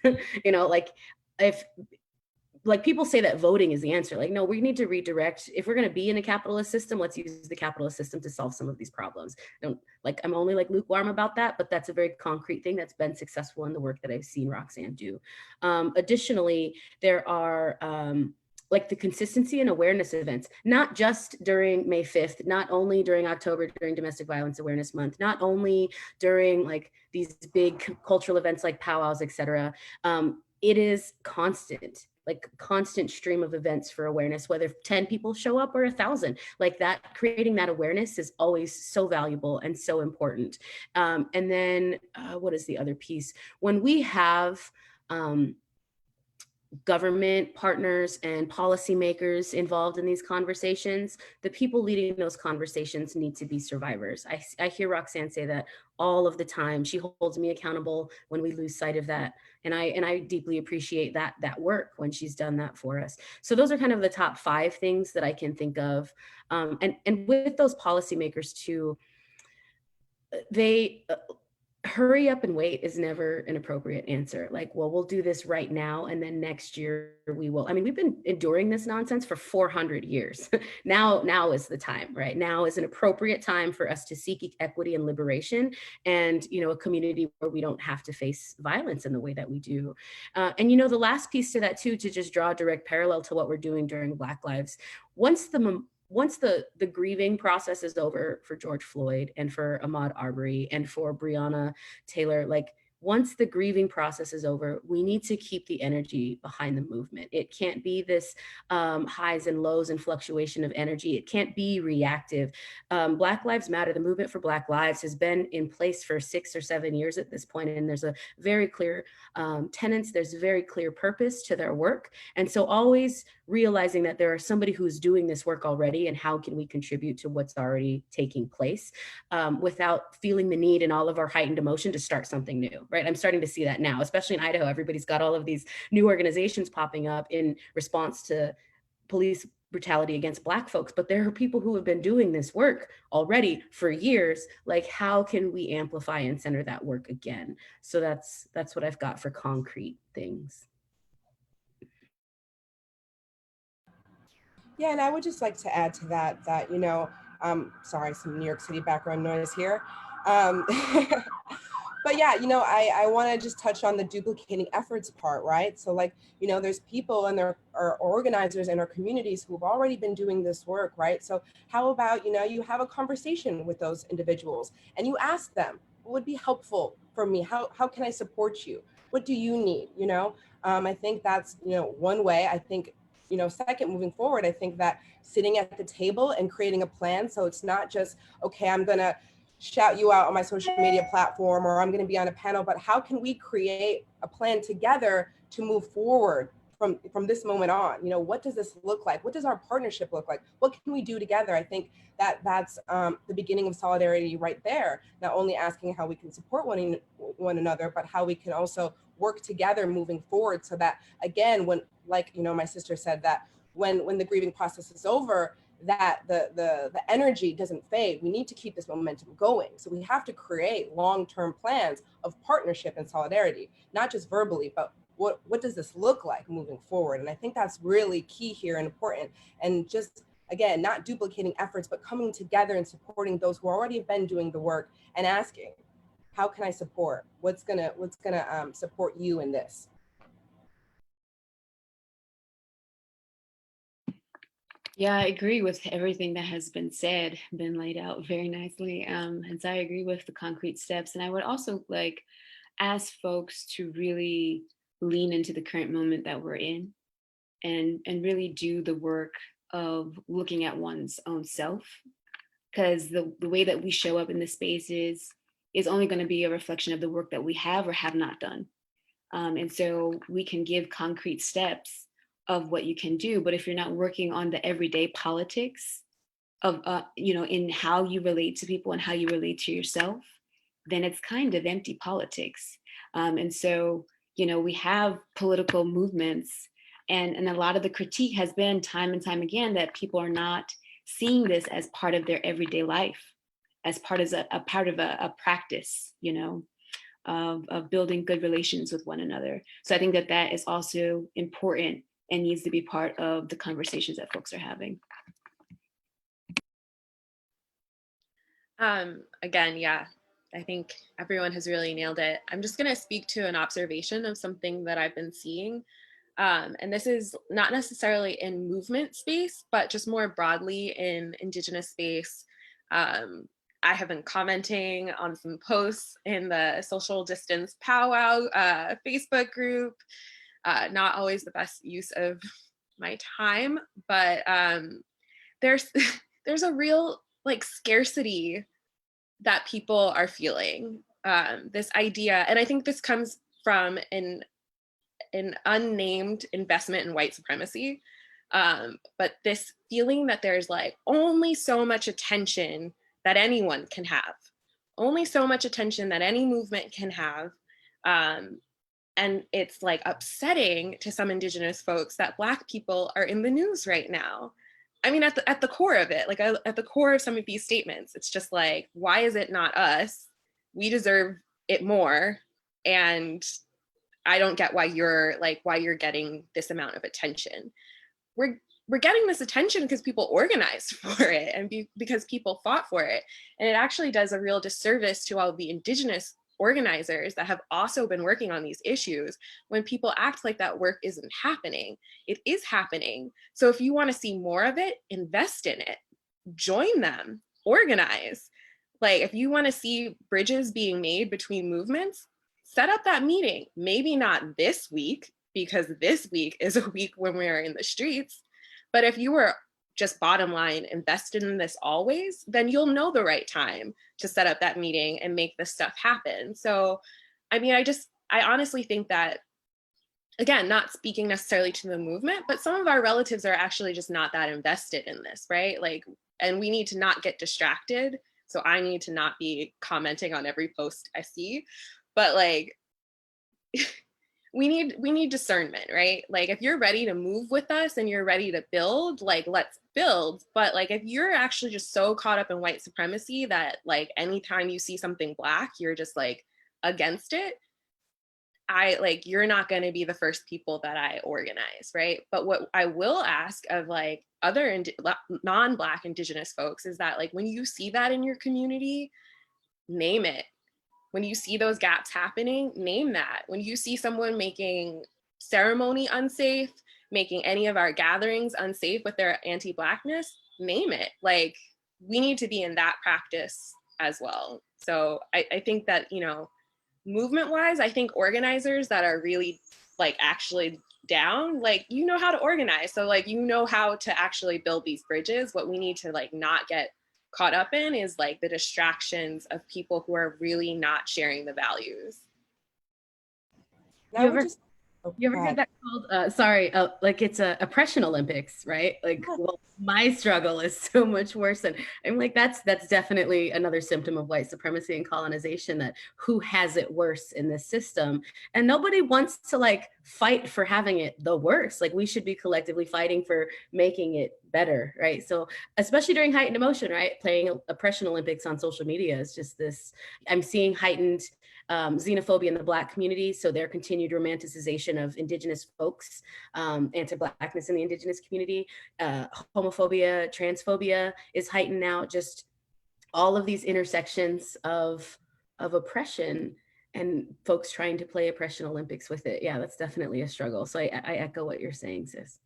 Like people say that voting is the answer. Like, no, we need to redirect. If we're going to be in a capitalist system, let's use the capitalist system to solve some of these problems. I'm only lukewarm about that, but that's a very concrete thing that's been successful in the work that I've seen Roxanne do. Additionally, there are the consistency and awareness events, not just during May 5th, not only during October during Domestic Violence Awareness Month, not only during these big cultural events like powwows, et cetera. It is constant stream of events for awareness, whether 10 people show up or 1,000, creating that awareness is always so valuable and so important. And then what is the other piece? When we have government partners and policymakers involved in these conversations. The people leading those conversations need to be survivors. I hear Roxanne say that all of the time. She holds me accountable when we lose sight of that. And I deeply appreciate that work when she's done that for us. So those are kind of the top 5 things that I can think of. And with those policymakers too, they hurry up and wait is never an appropriate answer. Like, well, we'll do this right now, and then next year we will. I mean, we've been enduring this nonsense for 400 years. Now is the time, right? Now is an appropriate time for us to seek equity and liberation, and a community where we don't have to face violence in the way that we do. And the last piece to that too, to just draw a direct parallel to what we're doing during Black Lives, once the grieving process is over for George Floyd and for Ahmaud Arbery and for Breonna Taylor, like once the grieving process is over, we need to keep the energy behind the movement. It can't be this highs and lows and fluctuation of energy. It can't be reactive. Black Lives Matter, the movement for Black Lives, has been in place for 6 or 7 years at this point, and there's a very clear tenets, there's a very clear purpose to their work. And so always realizing that there is somebody who's doing this work already, and how can we contribute to what's already taking place without feeling the need in all of our heightened emotion to start something new, right? I'm starting to see that now, especially in Idaho. Everybody's got all of these new organizations popping up in response to police brutality against Black folks, but there are people who have been doing this work already for years. Like, how can we amplify and center that work again? So that's what I've got for concrete things. Yeah, and I would just like to add to that, sorry, some New York City background noise here. But yeah, I want to just touch on the duplicating efforts part, right? So there's people and there are organizers in our communities who've already been doing this work, right? So how about, you have a conversation with those individuals and you ask them, what would be helpful for me? How can I support you? What do you need? I think that's, one way. I think, second, moving forward, I think that sitting at the table and creating a plan. So it's not just, okay, I'm going to shout you out on my social media platform, or I'm going to be on a panel, but how can we create a plan together to move forward from this moment on? What does this look like? What does our partnership look like? What can we do together? I think that's the beginning of solidarity right there. Not only asking how we can support one another, but how we can also work together moving forward, so that, again, when, my sister said, that when the grieving process is over, that the energy doesn't fade. We need to keep this momentum going. So we have to create long-term plans of partnership and solidarity, not just verbally, but what does this look like moving forward? And I think that's really key here and important. And just, again, not duplicating efforts, but coming together and supporting those who already have been doing the work and asking, how can I support? What's gonna support you in this? Yeah, I agree with everything that has been said, been laid out very nicely. And so I agree with the concrete steps. And I would also ask folks to really lean into the current moment that we're in, and really do the work of looking at one's own self. Because the way that we show up in the space is only going to be a reflection of the work that we have or have not done. And so we can give concrete steps of what you can do, but if you're not working on the everyday politics of in how you relate to people and how you relate to yourself, then it's kind of empty politics. And so we have political movements, and a lot of the critique has been time and time again that people are not seeing this as part of their everyday life, as part of a practice, of building good relations with one another. So I think that is also important and needs to be part of the conversations that folks are having. Again, yeah, I think everyone has really nailed it. I'm just going to speak to an observation of something that I've been seeing. And this is not necessarily in movement space, but just more broadly in Indigenous space. I have been commenting on some posts in the social distance powwow Facebook group. Not always the best use of my time, but there's a real scarcity that people are feeling. This idea, and I think this comes from an unnamed investment in white supremacy. But this feeling that there's like only so much attention that anyone can have, only so much attention that any movement can have. And it's like upsetting to some Indigenous folks that Black people are in the news right now. I mean, at the core of it, like at the core of some of these statements, it's just like, why is it not us? We deserve it more. And I don't get why you're getting this amount of attention. We're getting this attention because people organized for it and because people fought for it. And it actually does a real disservice to all the Indigenous organizers that have also been working on these issues when people act like that work isn't happening. It is happening. So if you want to see more of it, invest in it, join them, organize. Like if you want to see bridges being made between movements, set up that meeting. Maybe not this week, because this week is a week when we are in the streets. But if you were just bottom line invested in this always, then you'll know the right time to set up that meeting and make this stuff happen. So, I mean, I honestly think that, again, not speaking necessarily to the movement, but some of our relatives are actually just not that invested in this, right? Like, and we need to not get distracted. So I need to not be commenting on every post I see, but like, we need discernment, right? Like if you're ready to move with us and you're ready to build, like let's build. But like if you're actually just so caught up in white supremacy that like anytime you see something Black, you're just like against it, you're not going to be the first people that I organize, right? But what I will ask of like other non-Black Indigenous folks is that like when you see that in your community, name it. When you see those gaps happening, name that. When you see someone making ceremony unsafe, making any of our gatherings unsafe with their anti-Blackness, name it. Like we need to be in that practice as well. So I think that, you know, movement-wise, I think organizers that are really like actually down, like you know how to organize. So like you know how to actually build these bridges. What we need to like not get caught up in is like the distractions of people who are really not sharing the values. Now we're just You ever heard that called, like it's a oppression Olympics, right? Like, well, my struggle is so much worse. And I'm like, that's definitely another symptom of white supremacy and colonization, that who has it worse in this system. And nobody wants to like fight for having it the worst. Like we should be collectively fighting for making it better, right? So especially during heightened emotion, right? Playing oppression Olympics on social media is just this, I'm seeing heightened xenophobia in the Black community. So their continued romanticization of Indigenous folks, anti-Blackness in the Indigenous community, homophobia, transphobia is heightened now. Just all of these intersections of oppression and folks trying to play oppression Olympics with it. Yeah, that's definitely a struggle. So I echo what you're saying, sis.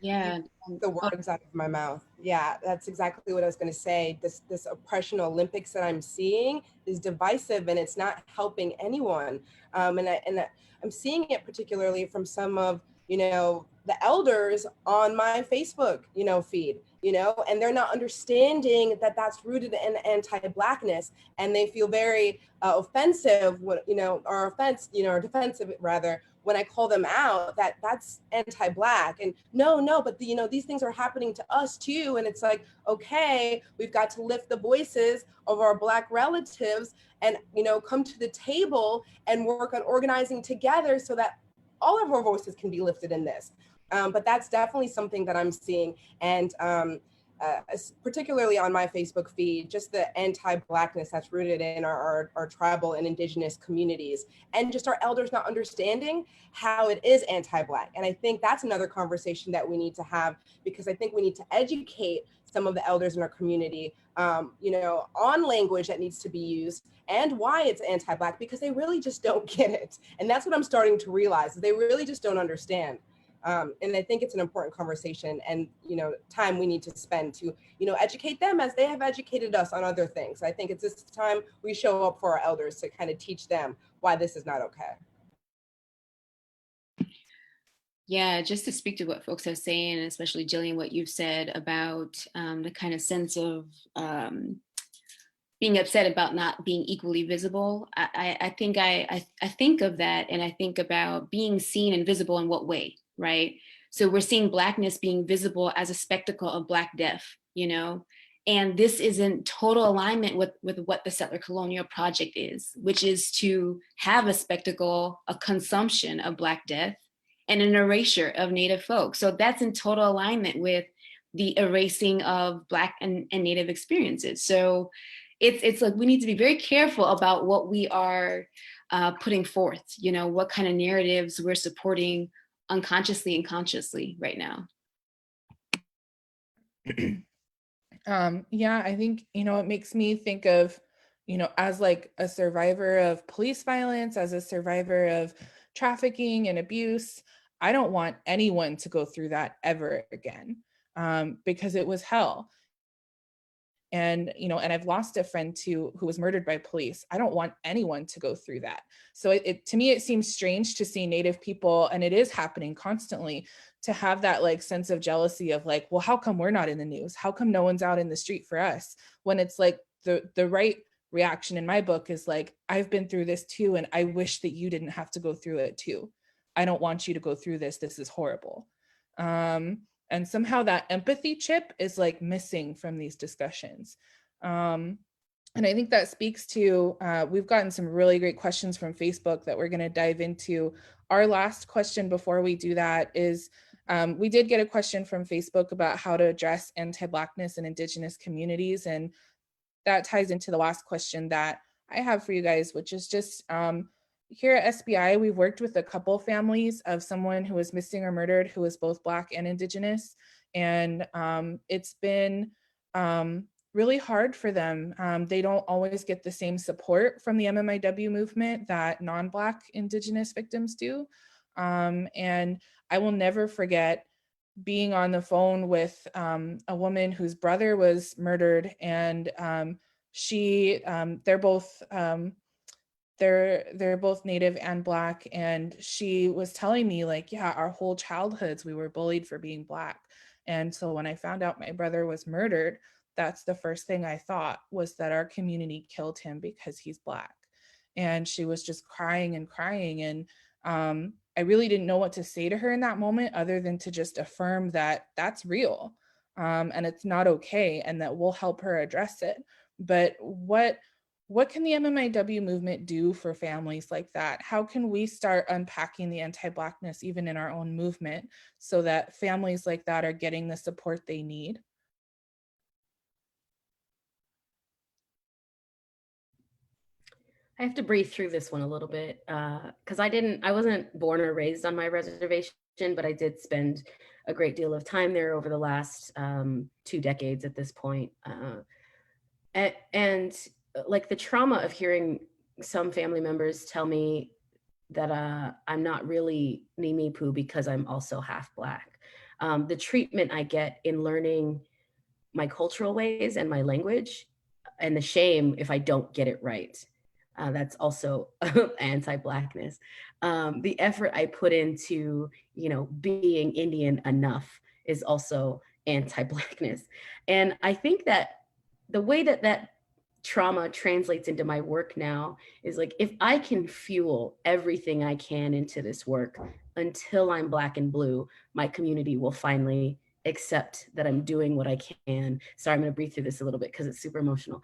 Yeah. The words out of my mouth. Yeah, that's exactly what I was going to say. This oppression Olympics that I'm seeing is divisive and it's not helping anyone. And I'm seeing it particularly from some of, you know, the elders on my Facebook, you know, feed, you know, and they're not understanding that that's rooted in anti-Blackness, and they feel very offensive, you know, or defensive rather, when I call them out that that's anti-Black. And no, but you know, these things are happening to us too. And it's like, okay, we've got to lift the voices of our Black relatives and, you know, come to the table and work on organizing together so that all of our voices can be lifted in this. But that's definitely something that I'm seeing. And particularly on my Facebook feed, just the anti-Blackness that's rooted in our tribal and Indigenous communities, and just our elders not understanding how it is anti-Black. And I think that's another conversation that we need to have, because I think we need to educate some of the elders in our community, you know, on language that needs to be used and why it's anti-Black, because they really just don't get it. And that's what I'm starting to realize, they really just don't understand. And I think it's an important conversation and, you know, time we need to spend to, you know, educate them as they have educated us on other things. I think it's this time we show up for our elders to kind of teach them why this is not okay. Yeah, just to speak to what folks are saying, and especially Jillian, what you've said about the kind of sense of being upset about not being equally visible. I think of that, and I think about being seen and visible in what way, right? So we're seeing Blackness being visible as a spectacle of Black death, you know? And this is in total alignment with what the settler colonial project is, which is to have a spectacle, a consumption of Black death, and an erasure of Native folks. So that's in total alignment with the erasing of Black and Native experiences. So it's like we need to be very careful about what we are putting forth, you know, what kind of narratives we're supporting unconsciously and consciously right now. Yeah, I think, you know, it makes me think of, you know, as like a survivor of police violence, as a survivor of trafficking and abuse, I don't want anyone to go through that ever again, because it was hell. And, you know, and I've lost a friend too who was murdered by police. I don't want anyone to go through that. So to me, it seems strange to see Native people, and it is happening constantly, to have that like sense of jealousy of like, well, how come we're not in the news? How come no one's out in the street for us? When it's like the right reaction in my book is like, I've been through this too, and I wish that you didn't have to go through it too. I don't want you to go through this. This is horrible. And somehow that empathy chip is like missing from these discussions. And I think that speaks to, we've gotten some really great questions from Facebook that we're gonna dive into. Our last question before we do that is, we did get a question from Facebook about how to address anti-Blackness in Indigenous communities. And that ties into the last question that I have for you guys, which is just, here at SBI, we've worked with a couple families of someone who was missing or murdered who was both Black and Indigenous. And it's been really hard for them. They don't always get the same support from the MMIW movement that non-Black Indigenous victims do. And I will never forget being on the phone with a woman whose brother was murdered, and they're both they're both Native and Black, and she was telling me like, yeah, our whole childhoods we were bullied for being Black. And so when I found out my brother was murdered, that's the first thing I thought, was that our community killed him because he's Black. And she was just crying and crying, and I really didn't know what to say to her in that moment other than to just affirm that that's real, and it's not okay, and that we'll help her address it. But what can the MMIW movement do for families like that? How can we start unpacking the anti-Blackness even in our own movement so that families like that are getting the support they need? I have to breathe through this one a little bit because I wasn't born or raised on my reservation, but I did spend a great deal of time there over the last 2 decades at this point. And like the trauma of hearing some family members tell me that I'm not really Nimipu because I'm also half Black. The treatment I get in learning my cultural ways and my language, and the shame if I don't get it right. That's also anti-Blackness. The effort I put into, you know, being Indian enough is also anti-Blackness. And I think that the way that that trauma translates into my work now is like, if I can fuel everything I can into this work until I'm Black and blue, my community will finally accept that I'm doing what I can. Sorry, I'm going to breathe through this a little bit because it's super emotional.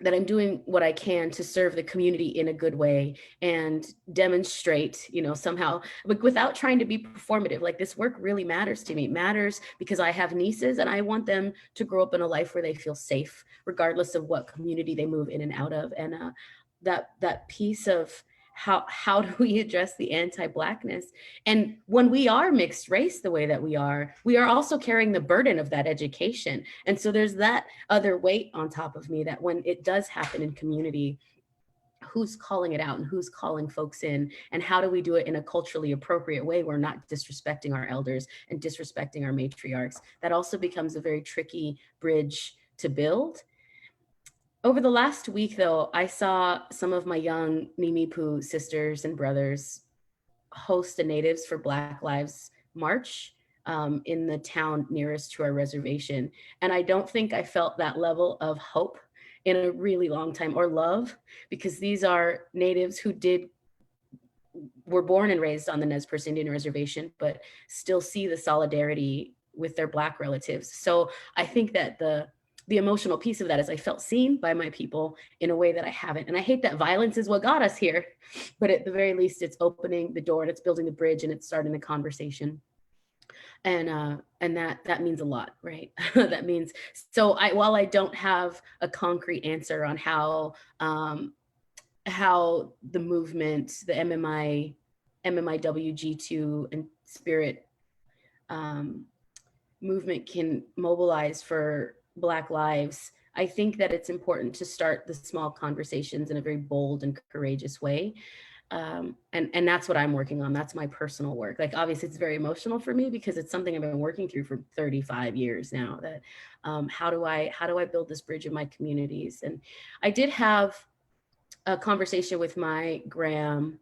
That I'm doing what I can to serve the community in a good way and demonstrate, you know, somehow, like without trying to be performative. Like, this work really matters to me. It matters because I have nieces and I want them to grow up in a life where they feel safe, regardless of what community they move in and out of. And that piece of how do we address the anti-Blackness? And when we are mixed race the way that we are also carrying the burden of that education. And so there's that other weight on top of me, that when it does happen in community, who's calling it out and who's calling folks in, and how do we do it in a culturally appropriate way? We're not disrespecting our elders and disrespecting our matriarchs. That also becomes a very tricky bridge to build. Over the last week, though, I saw some of my young Nimipu sisters and brothers host a Natives for Black Lives March in the town nearest to our reservation. And I don't think I felt that level of hope in a really long time, or love, because these are natives who were born and raised on the Nez Perce Indian Reservation, but still see the solidarity with their Black relatives. So I think that the emotional piece of that is I felt seen by my people in a way that I haven't. And I hate that violence is what got us here, but at the very least, it's opening the door and it's building the bridge and it's starting the conversation. And that means a lot, right? That means, so while I don't have a concrete answer on how the movement, the MMIW, G2 and Spirit movement can mobilize for Black lives, I think that it's important to start the small conversations in a very bold and courageous way. And that's what I'm working on. That's my personal work. Like, obviously it's very emotional for me because it's something I've been working through for 35 years now, that how do I build this bridge in my communities? And I did have a conversation with my gram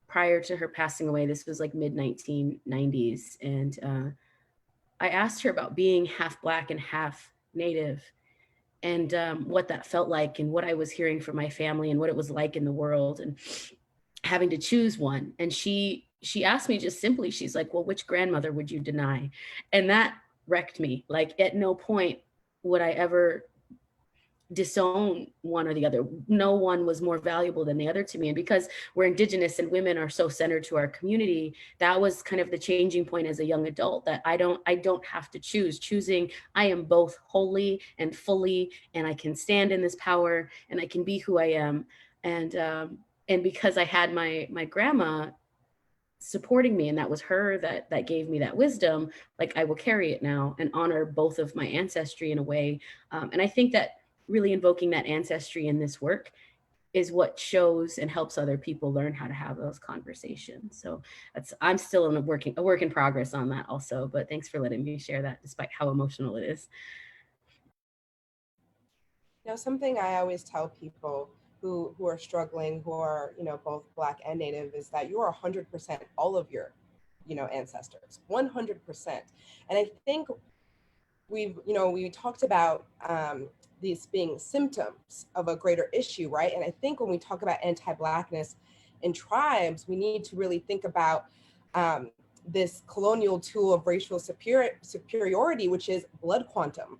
prior to her passing away. This was like mid 1990s. And I asked her about being half Black and half Native, and what that felt like, and what I was hearing from my family, and what it was like in the world, and having to choose one. And she asked me just simply, she's like, well, which grandmother would you deny? And that wrecked me. Like, at no point would I ever disown one or the other. No one was more valuable than the other to me. And because we're Indigenous and women are so centered to our community, that was kind of the changing point as a young adult, that I don't have to choosing. I am both wholly and fully, and I can stand in this power and I can be who I am. And because I had my grandma supporting me, and that was her that gave me that wisdom, like, I will carry it now and honor both of my ancestry in a way. And I think that really invoking that ancestry in this work is what shows and helps other people learn how to have those conversations. So I'm still in a work in progress on that also, but thanks for letting me share that despite how emotional it is. You know, something I always tell people who are struggling, who are, you know, both Black and Native, is that you are 100% all of your, you know, ancestors, 100%. And I think we talked about these being symptoms of a greater issue, right? And I think when we talk about anti-Blackness in tribes, we need to really think about this colonial tool of racial superiority, which is blood quantum.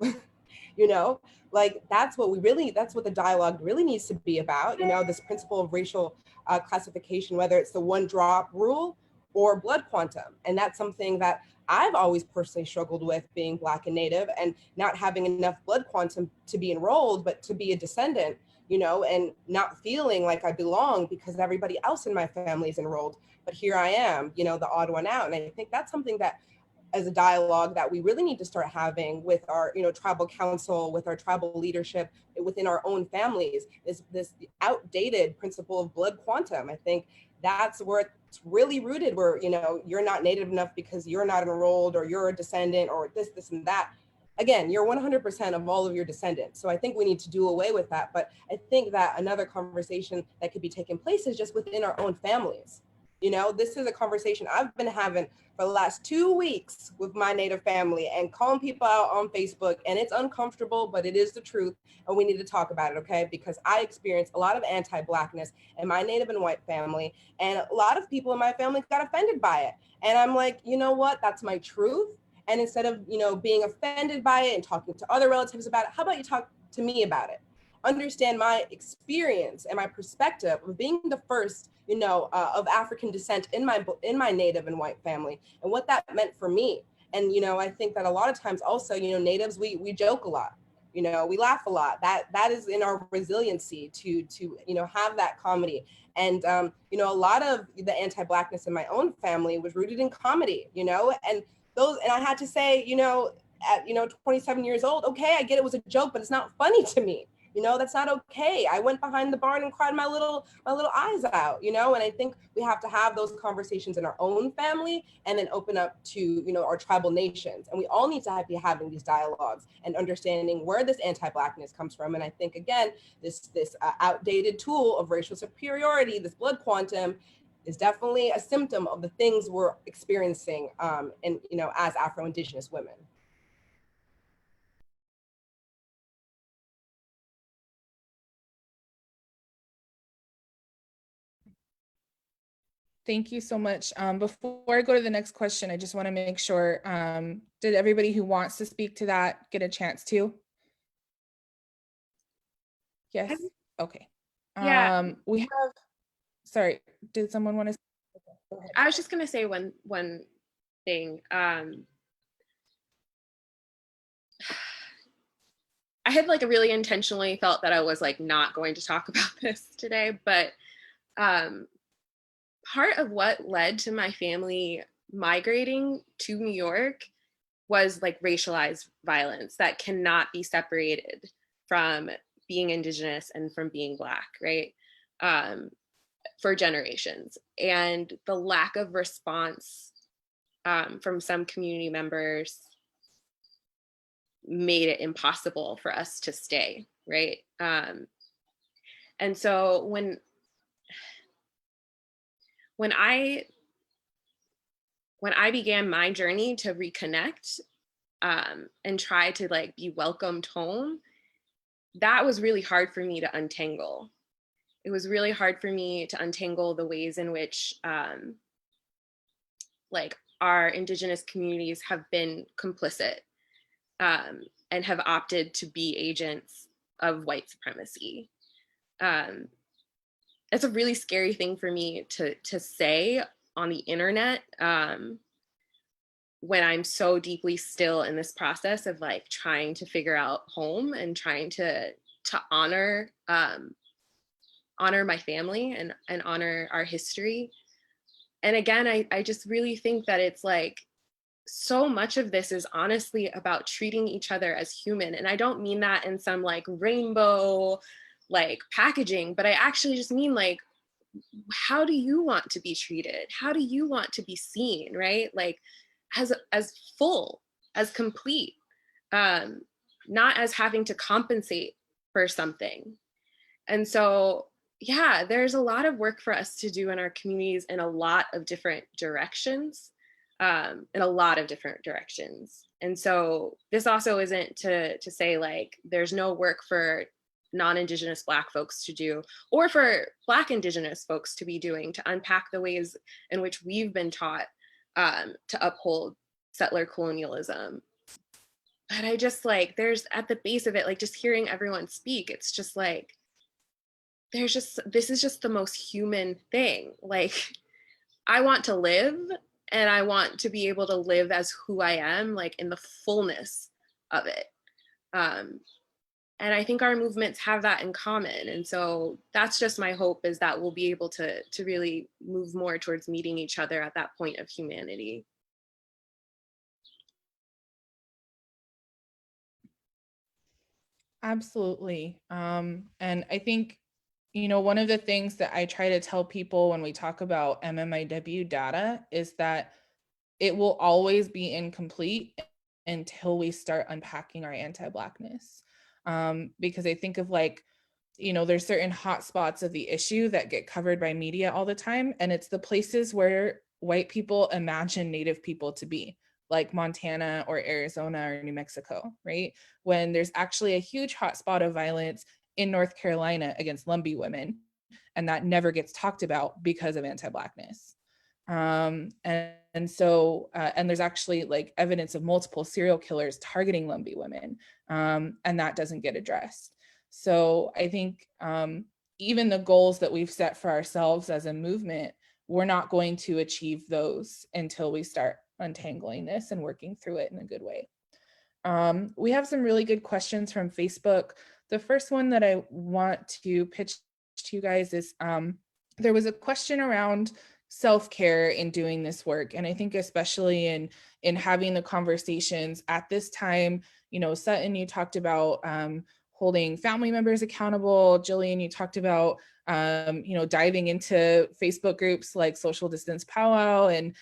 You know, like, that's what the dialogue really needs to be about, you know, this principle of racial classification, whether it's the one drop rule or blood quantum. And that's something that I've always personally struggled with, being Black and Native and not having enough blood quantum to be enrolled, but to be a descendant, you know, and not feeling like I belong because everybody else in my family is enrolled. But here I am, you know, the odd one out. And I think that's something that, as a dialogue, that we really need to start having with our, you know, tribal council, with our tribal leadership, within our own families, is this outdated principle of blood quantum. I think that's where it's really rooted, where, you know, you're not Native enough because you're not enrolled, or you're a descendant, or this and that. Again, you're 100% of all of your descendants. So I think we need to do away with that. But I think that another conversation that could be taking place is just within our own families. You know, this is a conversation I've been having for the last 2 weeks with my Native family, and calling people out on Facebook. And it's uncomfortable, but it is the truth. And we need to talk about it, okay? Because I experienced a lot of anti-Blackness in my Native and white family. And a lot of people in my family got offended by it. And I'm like, you know what? That's my truth. And instead of, you know, being offended by it and talking to other relatives about it, how about you talk to me about it? Understand my experience and my perspective of being the first, you know, of African descent in my Native and white family, and what that meant for me. And, you know, I think that a lot of times also, you know, Natives, we joke a lot, you know, we laugh a lot. That is in our resiliency to you know, have that comedy. And you know, a lot of the anti-Blackness in my own family was rooted in comedy, you know, and I had to say, you know, at, you know, 27 years old, okay, I get it was a joke, but it's not funny to me. You know, that's not okay. I went behind the barn and cried my little eyes out, you know. And I think we have to have those conversations in our own family, and then open up to, you know, our tribal nations. And we all need to be having these dialogues and understanding where this anti-Blackness comes from. And I think, again, this outdated tool of racial superiority, this blood quantum, is definitely a symptom of the things we're experiencing, and, you know, as Afro-Indigenous women. Thank you so much. Before I go to the next question, I just want to make sure, did everybody who wants to speak to that get a chance to? Yes, okay. Yeah. We have, sorry, did someone want to? Go ahead. I was just gonna say one thing. I had like really intentionally felt that I was like not going to talk about this today, but part of what led to my family migrating to New York was like racialized violence that cannot be separated from being Indigenous and from being Black, right? For generations. And the lack of response from some community members made it impossible for us to stay, right? And so when I began my journey to reconnect and try to like be welcomed home, that was really hard for me to untangle. It was really hard for me to untangle the ways in which like our Indigenous communities have been complicit and have opted to be agents of white supremacy. It's a really scary thing for me to say on the internet when I'm so deeply still in this process of like trying to figure out home and trying to honor my family and honor our history. And again, I just really think that it's like so much of this is honestly about treating each other as human. And I don't mean that in some like rainbow like packaging, but I actually just mean like, how do you want to be treated? How do you want to be seen, right? Like as full, as complete, not as having to compensate for something. And so, yeah, there's a lot of work for us to do in our communities in a lot of different directions. And so this also isn't to say like there's no work for non-Indigenous Black folks to do, or for Black Indigenous folks to be doing, to unpack the ways in which we've been taught to uphold settler colonialism. But I just like, there's at the base of it, like just hearing everyone speak, it's just like, this is just the most human thing. Like, I want to live, and I want to be able to live as who I am, like in the fullness of it. And I think our movements have that in common. And so that's just my hope, is that we'll be able to really move more towards meeting each other at that point of humanity. Absolutely. And I think, you know, one of the things that I try to tell people when we talk about MMIW data is that it will always be incomplete until we start unpacking our anti-Blackness. Because I think of like, you know, there's certain hot spots of the issue that get covered by media all the time. And it's the places where white people imagine Native people to be, like Montana or Arizona or New Mexico, right? When there's actually a huge hotspot of violence in North Carolina against Lumbee women, and that never gets talked about because of anti-Blackness. And there's actually like evidence of multiple serial killers targeting Lumbee women, and that doesn't get addressed. So I think even the goals that we've set for ourselves as a movement, we're not going to achieve those until we start untangling this and working through it in a good way. We have some really good questions from Facebook. The first one that I want to pitch to you guys is, there was a question around self-care in doing this work. And I think especially in having the conversations at this time, you know, Sutton, you talked about holding family members accountable. Jillian, you talked about, you know, diving into Facebook groups like Social Distance Powwow, and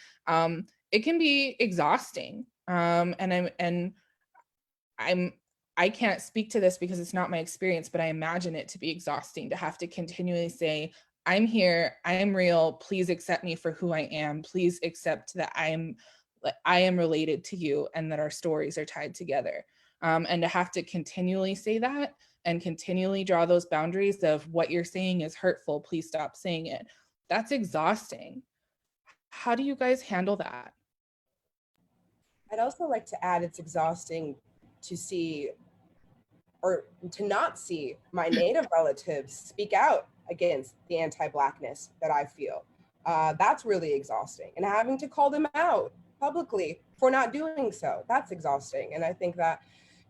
it can be exhausting. I can't speak to this because it's not my experience, but I imagine it to be exhausting to have to continually say, I'm here, I am real, please accept me for who I am, please accept that I am related to you and that our stories are tied together. And to have to continually say that and continually draw those boundaries of what you're saying is hurtful, please stop saying it. That's exhausting. how do you guys handle that? I'd also like to add, it's exhausting to see or to not see my Native relatives speak out against the anti-Blackness that I feel. That's really exhausting. And having to call them out publicly for not doing so, that's exhausting. And I think that,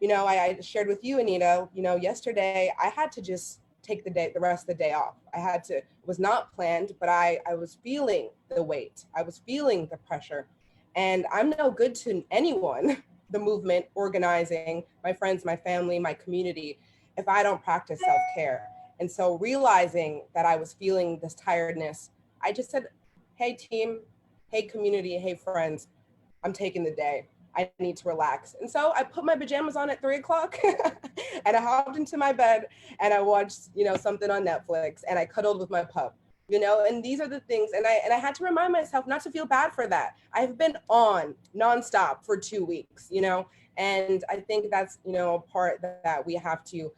I shared with you, Anita, yesterday I had to just take the rest of the day off. It was not planned, but I was feeling the weight. I was feeling the pressure. And I'm no good to anyone, the movement, organizing, my friends, my family, my community, if I don't practice self-care. And so realizing that I was feeling this tiredness, I just said, hey team, hey community, hey friends, I'm taking the day. I need to relax. And so I put my pajamas on at 3:00 and I hopped into my bed and I watched, something on Netflix and I cuddled with my pup. And these are the things, and I had to remind myself not to feel bad for that. I've been on nonstop for 2 weeks, and I think that's, a part that we have to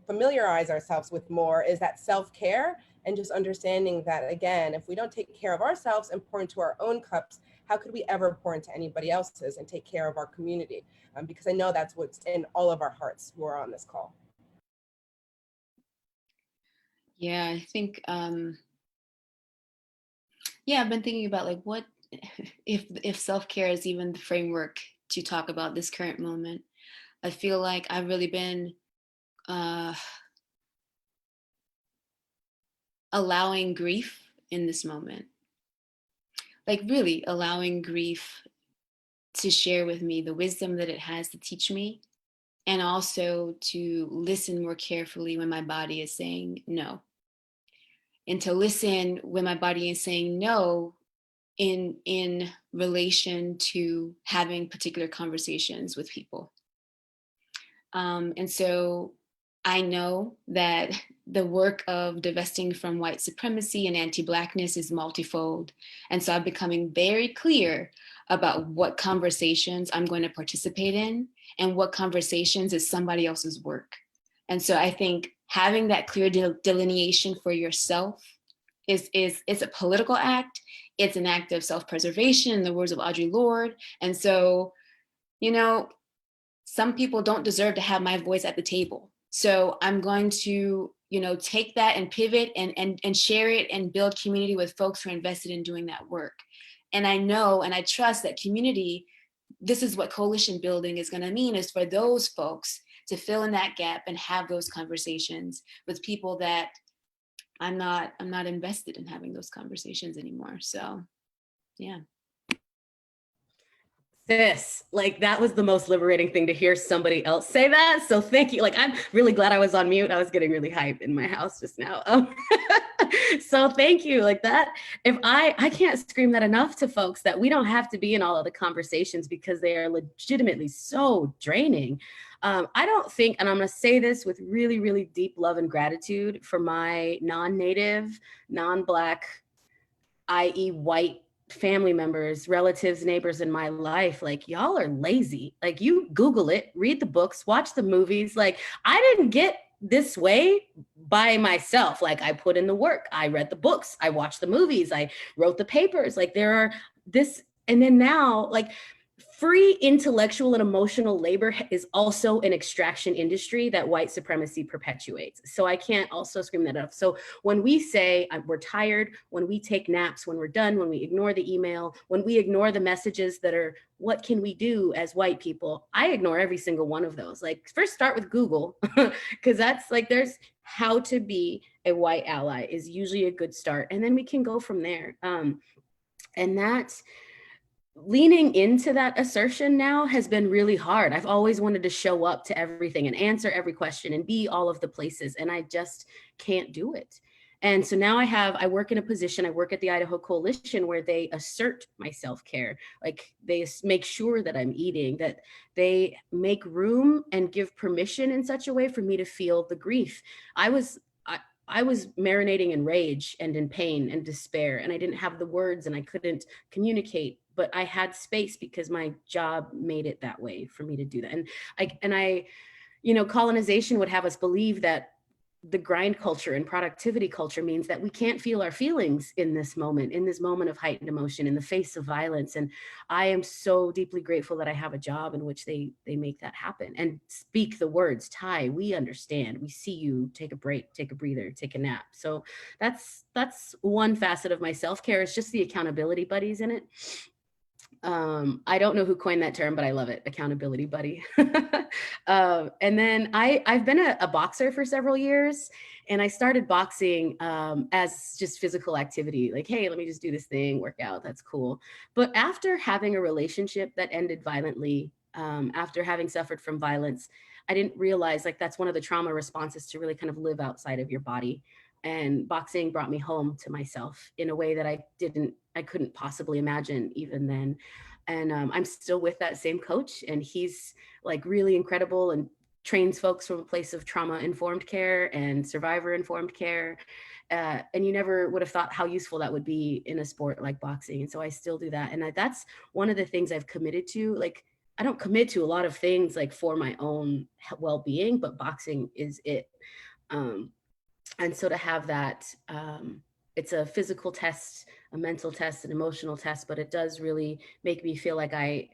familiarize ourselves with more, is that self-care, and just understanding that, again, if we don't take care of ourselves and pour into our own cups, how could we ever pour into anybody else's and take care of our community? Because I know that's what's in all of our hearts who are on this call. Yeah, I think, I've been thinking about like what if self-care is even the framework to talk about this current moment. I feel like I've really been allowing grief in this moment. Like really allowing grief to share with me the wisdom that it has to teach me, and also to listen more carefully when my body is saying no. And to listen when my body is saying no in relation to having particular conversations with people. And so I know that the work of divesting from white supremacy and anti-Blackness is multifold. And so I'm becoming very clear about what conversations I'm going to participate in and what conversations is somebody else's work. And so I think having that clear delineation for yourself is a political act. It's an act of self-preservation, in the words of Audre Lorde. And so, some people don't deserve to have my voice at the table. So I'm going to, take that and pivot and share it and build community with folks who are invested in doing that work. And I know and I trust that community, this is what coalition building is going to mean, is for those folks to fill in that gap and have those conversations with people that I'm not invested in having those conversations anymore. So, yeah. Sis, like that was the most liberating thing to hear somebody else say that. So thank you. Like, I'm really glad I was on mute. I was getting really hyped in my house just now. So thank you. Like that, if I can't scream that enough to folks, that we don't have to be in all of the conversations because they are legitimately so draining. I don't think, and I'm going to say this with really, really deep love and gratitude for my non-Native, non-Black, i.e. white family members, relatives, neighbors in my life. Like, y'all are lazy. Like, you Google it, read the books, watch the movies. Like, I didn't get this way by myself. Like, I put in the work, I read the books, I watched the movies, I wrote the papers. Like, there are this, and then now, like, free intellectual and emotional labor is also an extraction industry that white supremacy perpetuates. So I can't also scream that up. So when we say we're tired, when we take naps, when we're done, when we ignore the email, when we ignore the messages that are, what can we do as white people? I ignore every single one of those. Like, first start with Google, because that's like, there's how to be a white ally is usually a good start. And then we can go from there. And that's, leaning into that assertion now has been really hard. I've always wanted to show up to everything and answer every question and be all of the places, and I just can't do it. And so now I work in a position, I work at the Idaho Coalition, where they assert my self-care. Like, they make sure that I'm eating, that they make room and give permission in such a way for me to feel the grief. I was marinating in rage and in pain and despair, and I didn't have the words and I couldn't communicate, but I had space because my job made it that way for me to do that. And I, colonization would have us believe that the grind culture and productivity culture means that we can't feel our feelings in this moment of heightened emotion, in the face of violence. And I am so deeply grateful that I have a job in which they make that happen and speak the words, Tai, we understand, we see you, take a break, take a breather, take a nap. So that's one facet of my self-care, is just the accountability buddies in it. I don't know who coined that term, but I love it. Accountability buddy. And then I've been a boxer for several years, and I started boxing as just physical activity. Like, hey, let me just do this thing, work out. That's cool. But after having a relationship that ended violently, after having suffered from violence, I didn't realize like that's one of the trauma responses, to really kind of live outside of your body. And boxing brought me home to myself in a way that I couldn't possibly imagine even then. And I'm still with that same coach, and he's like really incredible and trains folks from a place of trauma-informed care and survivor-informed care. And you never would have thought how useful that would be in a sport like boxing. And so I still do that. And that's one of the things I've committed to. Like, I don't commit to a lot of things like for my own well-being, but boxing is it. And so to have that, it's a physical test, a mental test, an emotional test, but it does really make me feel like I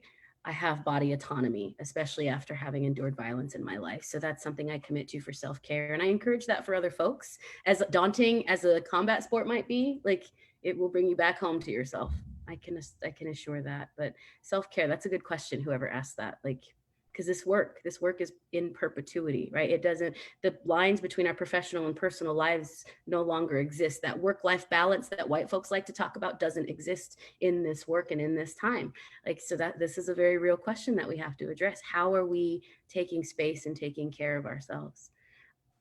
have body autonomy, especially after having endured violence in my life. So that's something I commit to for self-care. And I encourage that for other folks. As daunting as a combat sport might be, like, it will bring you back home to yourself. I can assure that. But self-care, that's a good question, whoever asked that. Like, because this work is in perpetuity, right? It doesn't, the lines between our professional and personal lives no longer exist. That work-life balance that white folks like to talk about doesn't exist in this work and in this time. Like, so that this is a very real question that we have to address. How are we taking space and taking care of ourselves?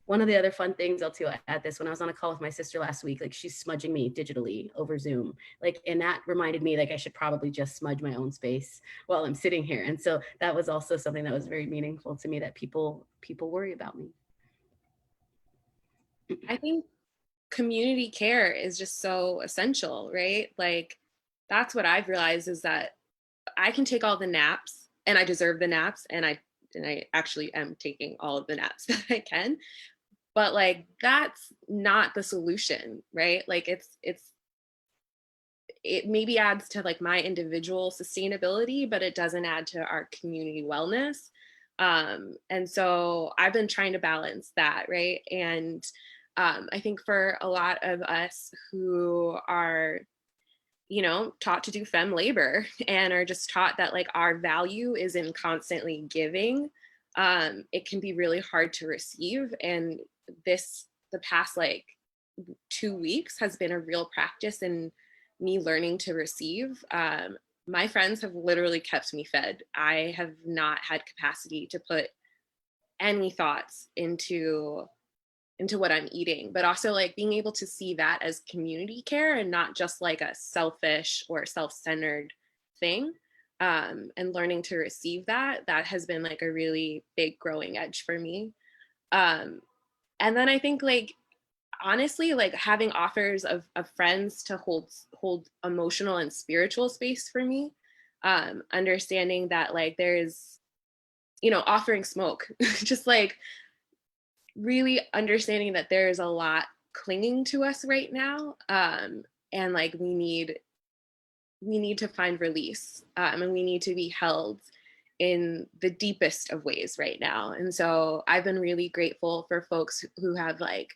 One of the other fun things, I'll add this, when I was on a call with my sister last week, like, she's smudging me digitally over Zoom, like, and that reminded me, like, I should probably just smudge my own space while I'm sitting here. And so that was also something that was very meaningful to me, that people worry about me. I think community care is just so essential, right? Like, that's what I've realized, is that I can take all the naps, and I deserve the naps, and I actually am taking all of the naps that I can. But like, that's not the solution, right? Like, it maybe adds to like my individual sustainability, but it doesn't add to our community wellness. And so I've been trying to balance that, right? And I think for a lot of us who are, you know, taught to do femme labor and are just taught that like our value is in constantly giving, it can be really hard to receive. And the past like 2 weeks has been a real practice in me learning to receive. My friends have literally kept me fed. I have not had capacity to put any thoughts into what I'm eating, but also like being able to see that as community care and not just like a selfish or self-centered thing. And learning to receive that has been like a really big growing edge for me. And then I think, like, honestly, like, having offers of friends to hold emotional and spiritual space for me, understanding that like there's, you know, offering smoke, just like really understanding that there's a lot clinging to us right now, and like we need to find release, and we need to be held in the deepest of ways right now. And so I've been really grateful for folks who have like,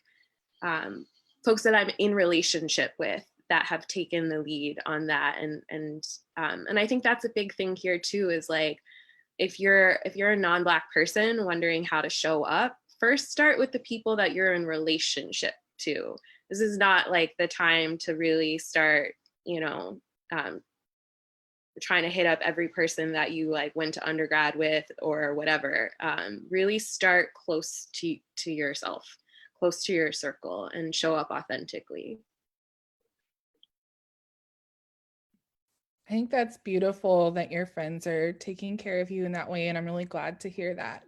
folks that I'm in relationship with that have taken the lead on that. And I think that's a big thing here too, is like, if you're a non-Black person wondering how to show up, first start with the people that you're in relationship to. This is not like the time to really start, you know, trying to hit up every person that you like went to undergrad with or whatever. Really start close to yourself, close to your circle, and show up authentically. I think that's beautiful that your friends are taking care of you in that way, and I'm really glad to hear that.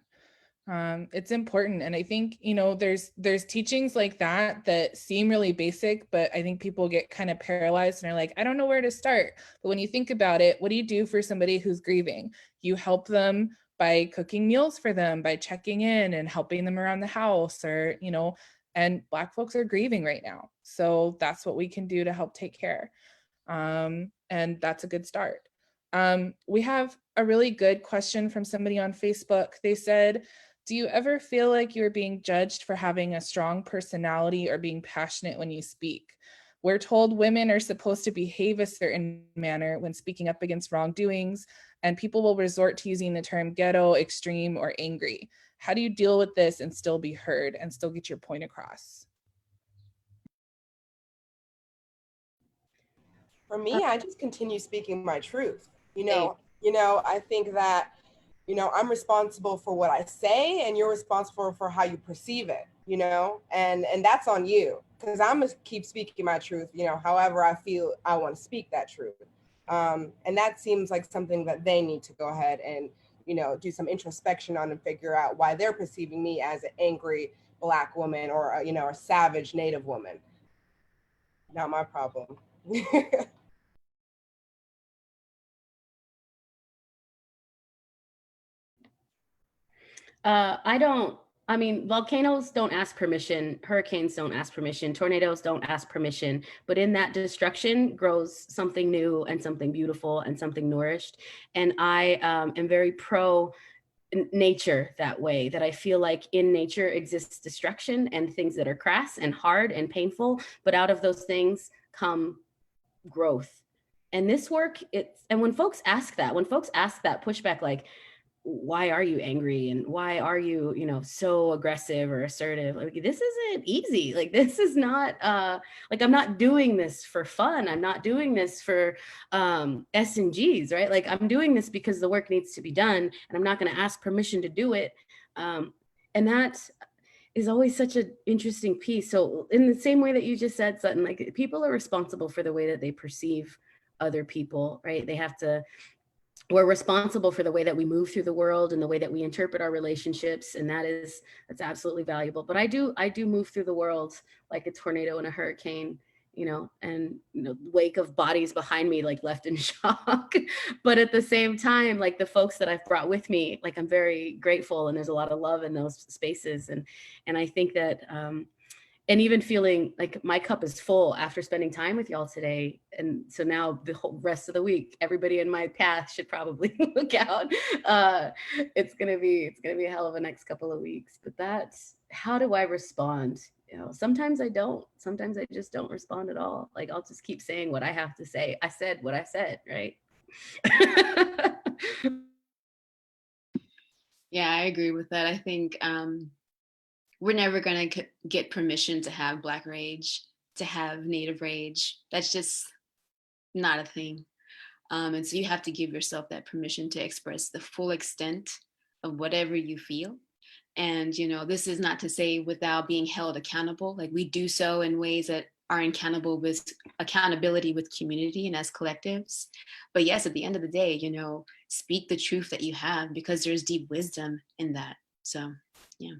It's important, and I think, you know, there's teachings like that seem really basic, but I think people get kind of paralyzed and are like, I don't know where to start. But when you think about it, what do you do for somebody who's grieving? You help them by cooking meals for them, by checking in and helping them around the house, or, you know, and Black folks are grieving right now. So that's what we can do to help take care. And that's a good start. We have a really good question from somebody on Facebook. They said, do you ever feel like you're being judged for having a strong personality or being passionate when you speak? We're told women are supposed to behave a certain manner when speaking up against wrongdoings, and people will resort to using the term ghetto, extreme, or angry. How do you deal with this and still be heard and still get your point across? For me, I just continue speaking my truth. I think that, I'm responsible for what I say, and you're responsible for how you perceive it, and that's on you, because I'm gonna keep speaking my truth, however I feel I want to speak that truth. And that seems like something that they need to go ahead and, do some introspection on and figure out why they're perceiving me as an angry Black woman or, a savage Native woman. Not my problem. Volcanoes don't ask permission, hurricanes don't ask permission, tornadoes don't ask permission, but in that destruction grows something new and something beautiful and something nourished. And I am very pro nature that way, that I feel like in nature exists destruction and things that are crass and hard and painful, but out of those things come growth. And this work, and when folks ask that pushback, like, why are you angry and why are you so aggressive or assertive, like, this isn't easy. Like, this is not like, I'm not doing this for fun, I'm not doing this for S&Gs, right? Like, I'm doing this because the work needs to be done, and I'm not going to ask permission to do it. And that is always such an interesting piece. So in the same way that you just said, Sutton, like, people are responsible for the way that they perceive other people, right? We're responsible for the way that we move through the world and the way that we interpret our relationships. And that's absolutely valuable. But I do move through the world like a tornado and a hurricane, and wake of bodies behind me, like, left in shock. But at the same time, like, the folks that I've brought with me, like, I'm very grateful, and there's a lot of love in those spaces. And I think that, and even feeling like my cup is full after spending time with y'all today. And so now the whole rest of the week, everybody in my path should probably look out. It's gonna be a hell of a next couple of weeks. But that's, how do I respond? Sometimes I don't. Sometimes I just don't respond at all. Like, I'll just keep saying what I have to say. I said what I said, right? Yeah, I agree with that. I think we're never going to get permission to have Black rage, to have Native rage. That's just not a thing. And so you have to give yourself that permission to express the full extent of whatever you feel. And, this is not to say without being held accountable. Like, we do so in ways that are accountability with community and as collectives. But yes, at the end of the day, speak the truth that you have, because there's deep wisdom in that. So, yeah.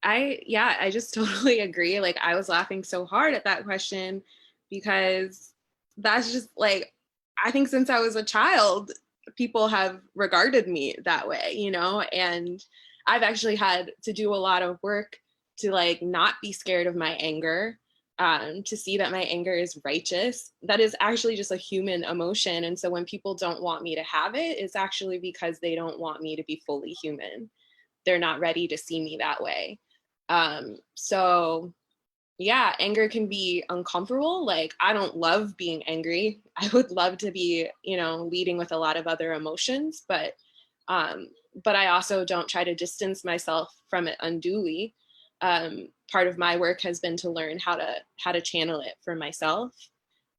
I just totally agree. Like, I was laughing so hard at that question, because that's just, like, I think since I was a child, people have regarded me that way, and I've actually had to do a lot of work to, like, not be scared of my anger, to see that my anger is righteous. That is actually just a human emotion. And so when people don't want me to have it, it's actually because they don't want me to be fully human. They're not ready to see me that way. So yeah, anger can be uncomfortable. Like, I don't love being angry. I would love to be, leading with a lot of other emotions, but I also don't try to distance myself from it unduly. Part of my work has been to learn how to channel it for myself.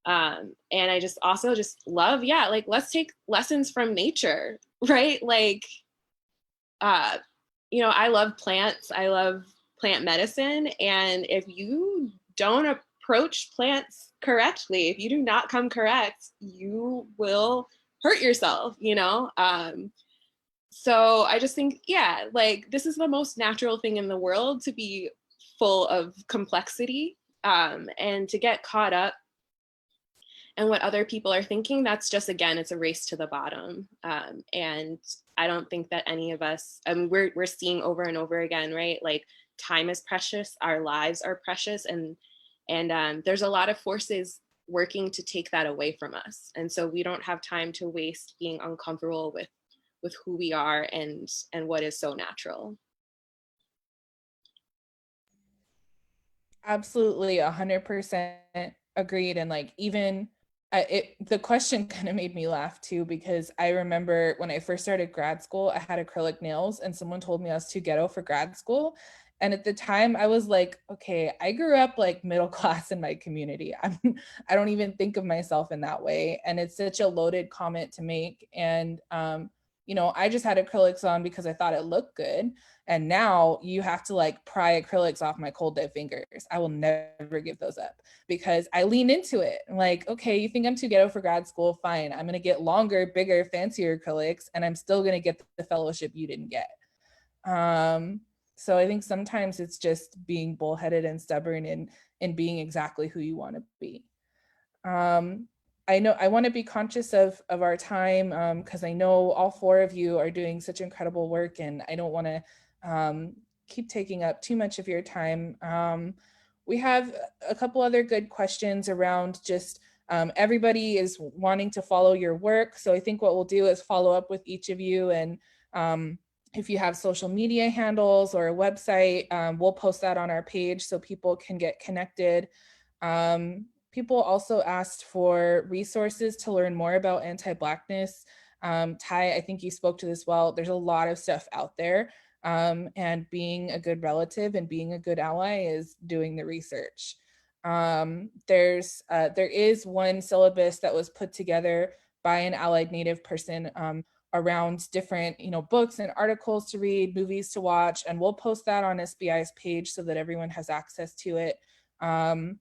And I just also love, like, let's take lessons from nature, right? Like, I love plants. I love plant medicine. And if you don't approach plants correctly, if you do not come correct, you will hurt yourself, So I just think, like, this is the most natural thing in the world, to be full of complexity, and to get caught up what other people are thinking, that's just, again, it's a race to the bottom. And I don't think that any of us, we're seeing over and over again, right? Like, time is precious, our lives are precious, and there's a lot of forces working to take that away from us. And so we don't have time to waste being uncomfortable with who we are and what is so natural. Absolutely, 100% agreed. And like, even the question kind of made me laugh too, because I remember when I first started grad school, I had acrylic nails and someone told me I was too ghetto for grad school. And at the time I was like, okay, I grew up like middle class in my community. I don't even think of myself in that way. And it's such a loaded comment to make. And, you know, I just had acrylics on because I thought it looked good. And now you have to like pry acrylics off my cold dead fingers. I will never give those up because I lean into it. I'm like, okay, you think I'm too ghetto for grad school? Fine. I'm going to get longer, bigger, fancier acrylics, and I'm still going to get the fellowship you didn't get. So I think sometimes it's just being bullheaded and stubborn and being exactly who you want to be. I know I want to be conscious of our time because I know all four of you are doing such incredible work, and I don't want to keep taking up too much of your time. We have a couple other good questions around just everybody is wanting to follow your work. So I think what we'll do is follow up with each of you, and if you have social media handles or a website, we'll post that on our page so people can get connected. People also asked for resources to learn more about anti-Blackness. Tai, I think you spoke to this well. There's a lot of stuff out there, and being a good relative and being a good ally is doing the research. There is one syllabus that was put together by an allied Native person around different, books and articles to read, movies to watch, and we'll post that on SBI's page so that everyone has access to it. I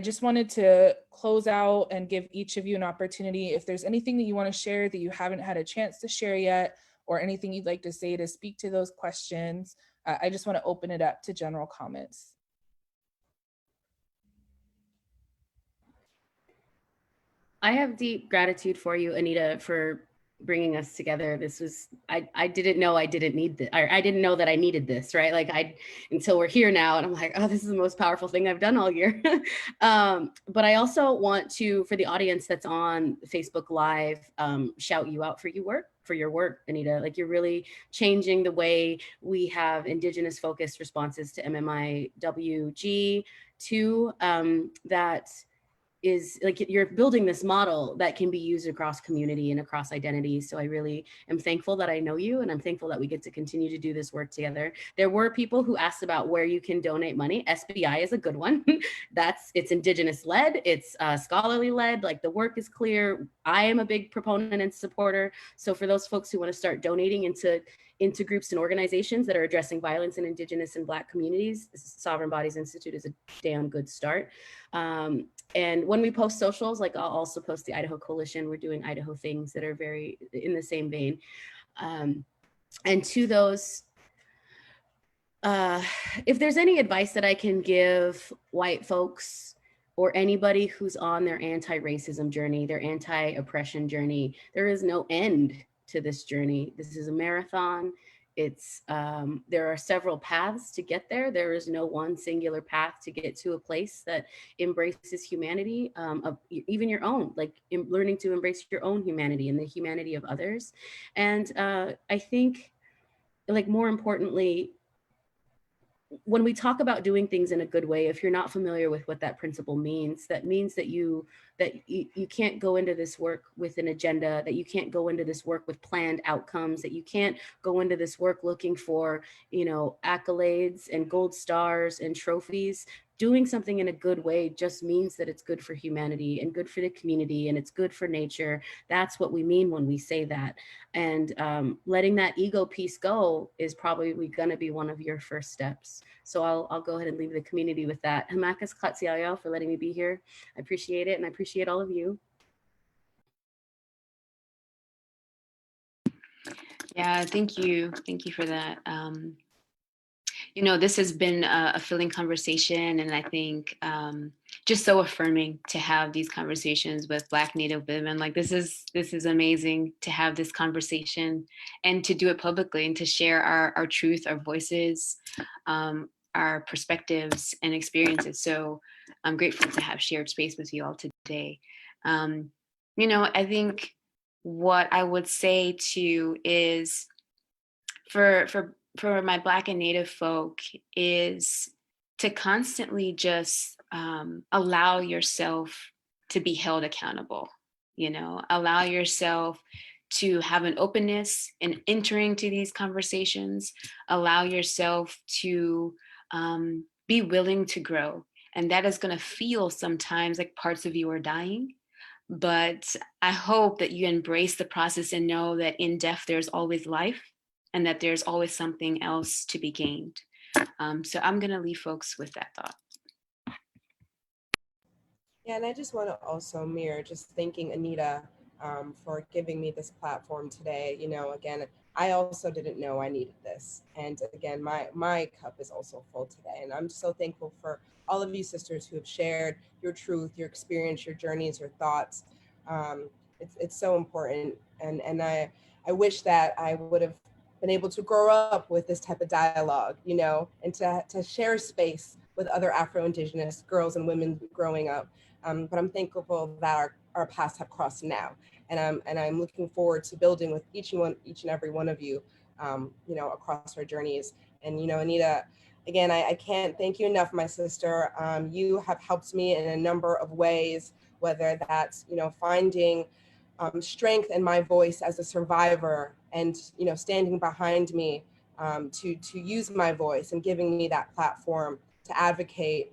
just wanted to close out and give each of you an opportunity. If there's anything that you want to share that you haven't had a chance to share yet, or anything you'd like to say to speak to those questions, I just want to open it up to general comments. I have deep gratitude for you, Anita, for bringing us together. This was, I didn't know I didn't need this. I didn't know that I needed this, right? Like until we're here now, and I'm like, oh, this is the most powerful thing I've done all year. But I also want to, for the audience that's on Facebook Live, shout you out for your work, Anita. Like, you're really changing the way we have Indigenous focused responses to MMIWG too, that is like, you're building this model that can be used across community and across identities. So I really am thankful that I know you, and I'm thankful that we get to continue to do this work together. There were people who asked about where you can donate money. SBI is a good one. It's Indigenous led, it's scholarly led, like the work is clear. I am a big proponent and supporter. So for those folks who want to start donating into groups and organizations that are addressing violence in Indigenous and Black communities, Sovereign Bodies Institute is a damn good start. And when we post socials, like I'll also post the Idaho Coalition. We're doing Idaho things that are very in the same vein. And to those, if there's any advice that I can give white folks or anybody who's on their anti-racism journey, their anti-oppression journey, there is no end to this journey. This is a marathon. There are several paths to get there. There is no one singular path to get to a place that embraces humanity, of even your own, like learning to embrace your own humanity and the humanity of others. And I think, like, more importantly, when we talk about doing things in a good way, if you're not familiar with what that principle means, that means that you can't go into this work with an agenda, that you can't go into this work with planned outcomes, that you can't go into this work looking for, accolades and gold stars and trophies. Doing something in a good way just means that it's good for humanity and good for the community, and it's good for nature. That's what we mean when we say that. And letting that ego piece go is probably going to be one of your first steps. So I'll go ahead and leave the community with that. Hamakas Katsiayo for letting me be here. I appreciate it, and I appreciate all of you. Yeah, thank you. Thank you for that. This has been a filling conversation, and I think just so affirming to have these conversations with Black Native women. Like this is amazing to have this conversation and to do it publicly and to share our truth, our voices, our perspectives and experiences. So I'm grateful to have shared space with you all today. You know, I think what I would say too is for my Black and Native folk is to constantly just allow yourself to be held accountable, you know, allow yourself to have an openness in entering to these conversations, allow yourself to be willing to grow. And that is going to feel sometimes like parts of you are dying. But I hope that you embrace the process and know that in death, there's always life and that there's always something else to be gained. So I'm going to leave folks with that thought. Yeah, and I just want to also mirror just thanking Anita for giving me this platform today. You know, again, I also didn't know I needed this. And again, my cup is also full today. And I'm so thankful for all of you sisters who have shared your truth, your experience, your journeys, your thoughts. It's so important. And I wish that I would have been able to grow up with this type of dialogue, you know, and to share space with other Afro-Indigenous girls and women growing up. But I'm thankful that our paths have crossed now. And I'm looking forward to building with each and every one of you, you know, across our journeys. And, you know, Anita, again, I can't thank you enough, my sister. You have helped me in a number of ways, whether that's, you know, finding strength in my voice as a survivor and, you know, standing behind me to use my voice and giving me that platform to advocate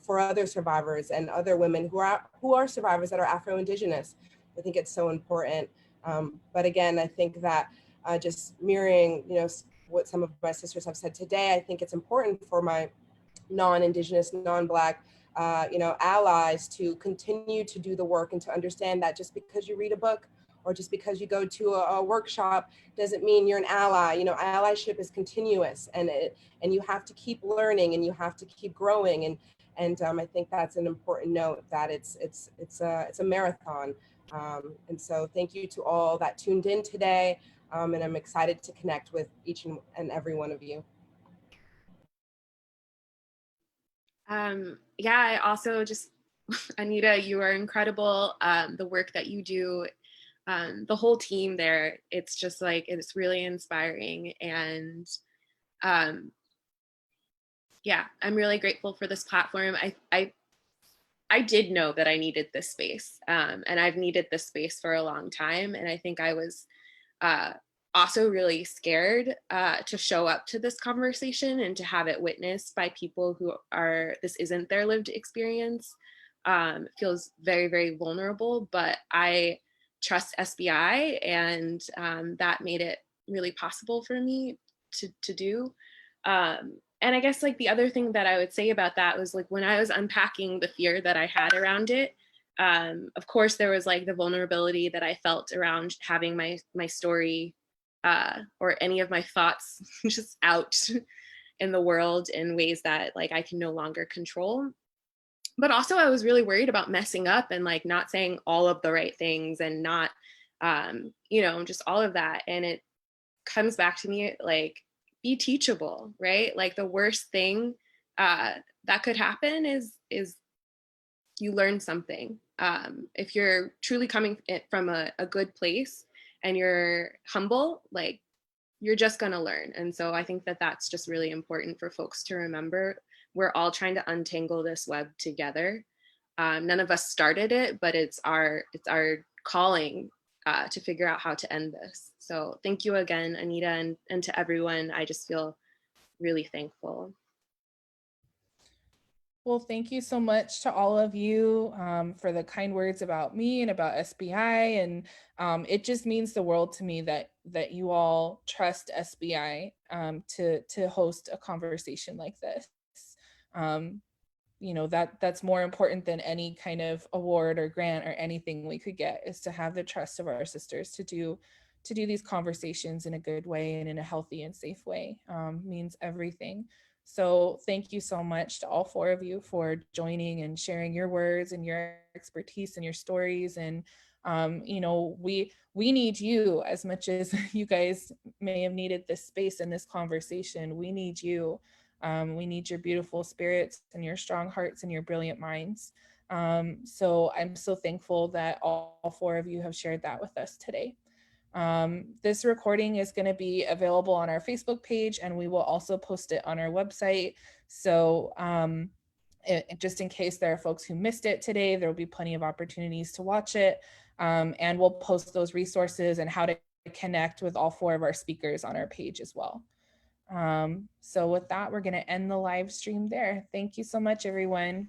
for other survivors and other women who are survivors that are Afro-Indigenous. I think it's so important. But again, I think that just mirroring, you know, what some of my sisters have said today, I think it's important for my non-Indigenous, non-Black, you know, allies to continue to do the work and to understand that just because you read a book or just because you go to a workshop doesn't mean you're an ally. You know, allyship is continuous, and you have to keep learning and you have to keep growing. And I think that's an important note, that it's a marathon. And so thank you to all that tuned in today. And I'm excited to connect with each and every one of you. Yeah, I also just, Anita, you are incredible. The work that you do, the whole team there, it's just like, it's really inspiring. And yeah, I'm really grateful for this platform. I did know that I needed this space, and I've needed this space for a long time. And I think I was also really scared to show up to this conversation and to have it witnessed by people who this isn't their lived experience. It feels very, very vulnerable, but I trust SBI, and that made it really possible for me to do. And I guess like the other thing that I would say about that was like when I was unpacking the fear that I had around it, of course there was like the vulnerability that I felt around having my story or any of my thoughts just out in the world in ways that like I can no longer control. But also I was really worried about messing up and like not saying all of the right things and not, you know, just all of that. And it comes back to me like, be teachable, right? Like the worst thing that could happen is you learn something. If you're truly coming from a good place and you're humble, like you're just gonna learn. And so I think that that's just really important for folks to remember. We're all trying to untangle this web together. None of us started it, but it's our calling to figure out how to end this. So thank you again, Anita, and to everyone. I just feel really thankful. Well, thank you so much to all of you for the kind words about me and about SBI. And it just means the world to me that you all trust SBI to host a conversation like this. You know, that's more important than any kind of award or grant or anything we could get, is to have the trust of our sisters to do these conversations in a good way and in a healthy and safe way. Means everything. So thank you so much to all four of you for joining and sharing your words and your expertise and your stories. And you know, we need you as much as you guys may have needed this space and this conversation. We need you. We need your beautiful spirits and your strong hearts and your brilliant minds. So I'm so thankful that all four of you have shared that with us today. This recording is going to be available on our Facebook page, and we will also post it on our website. So just in case there are folks who missed it today, there will be plenty of opportunities to watch it. And we'll post those resources and how to connect with all four of our speakers on our page as well. So with that, we're going to end the live stream there. Thank you so much, everyone.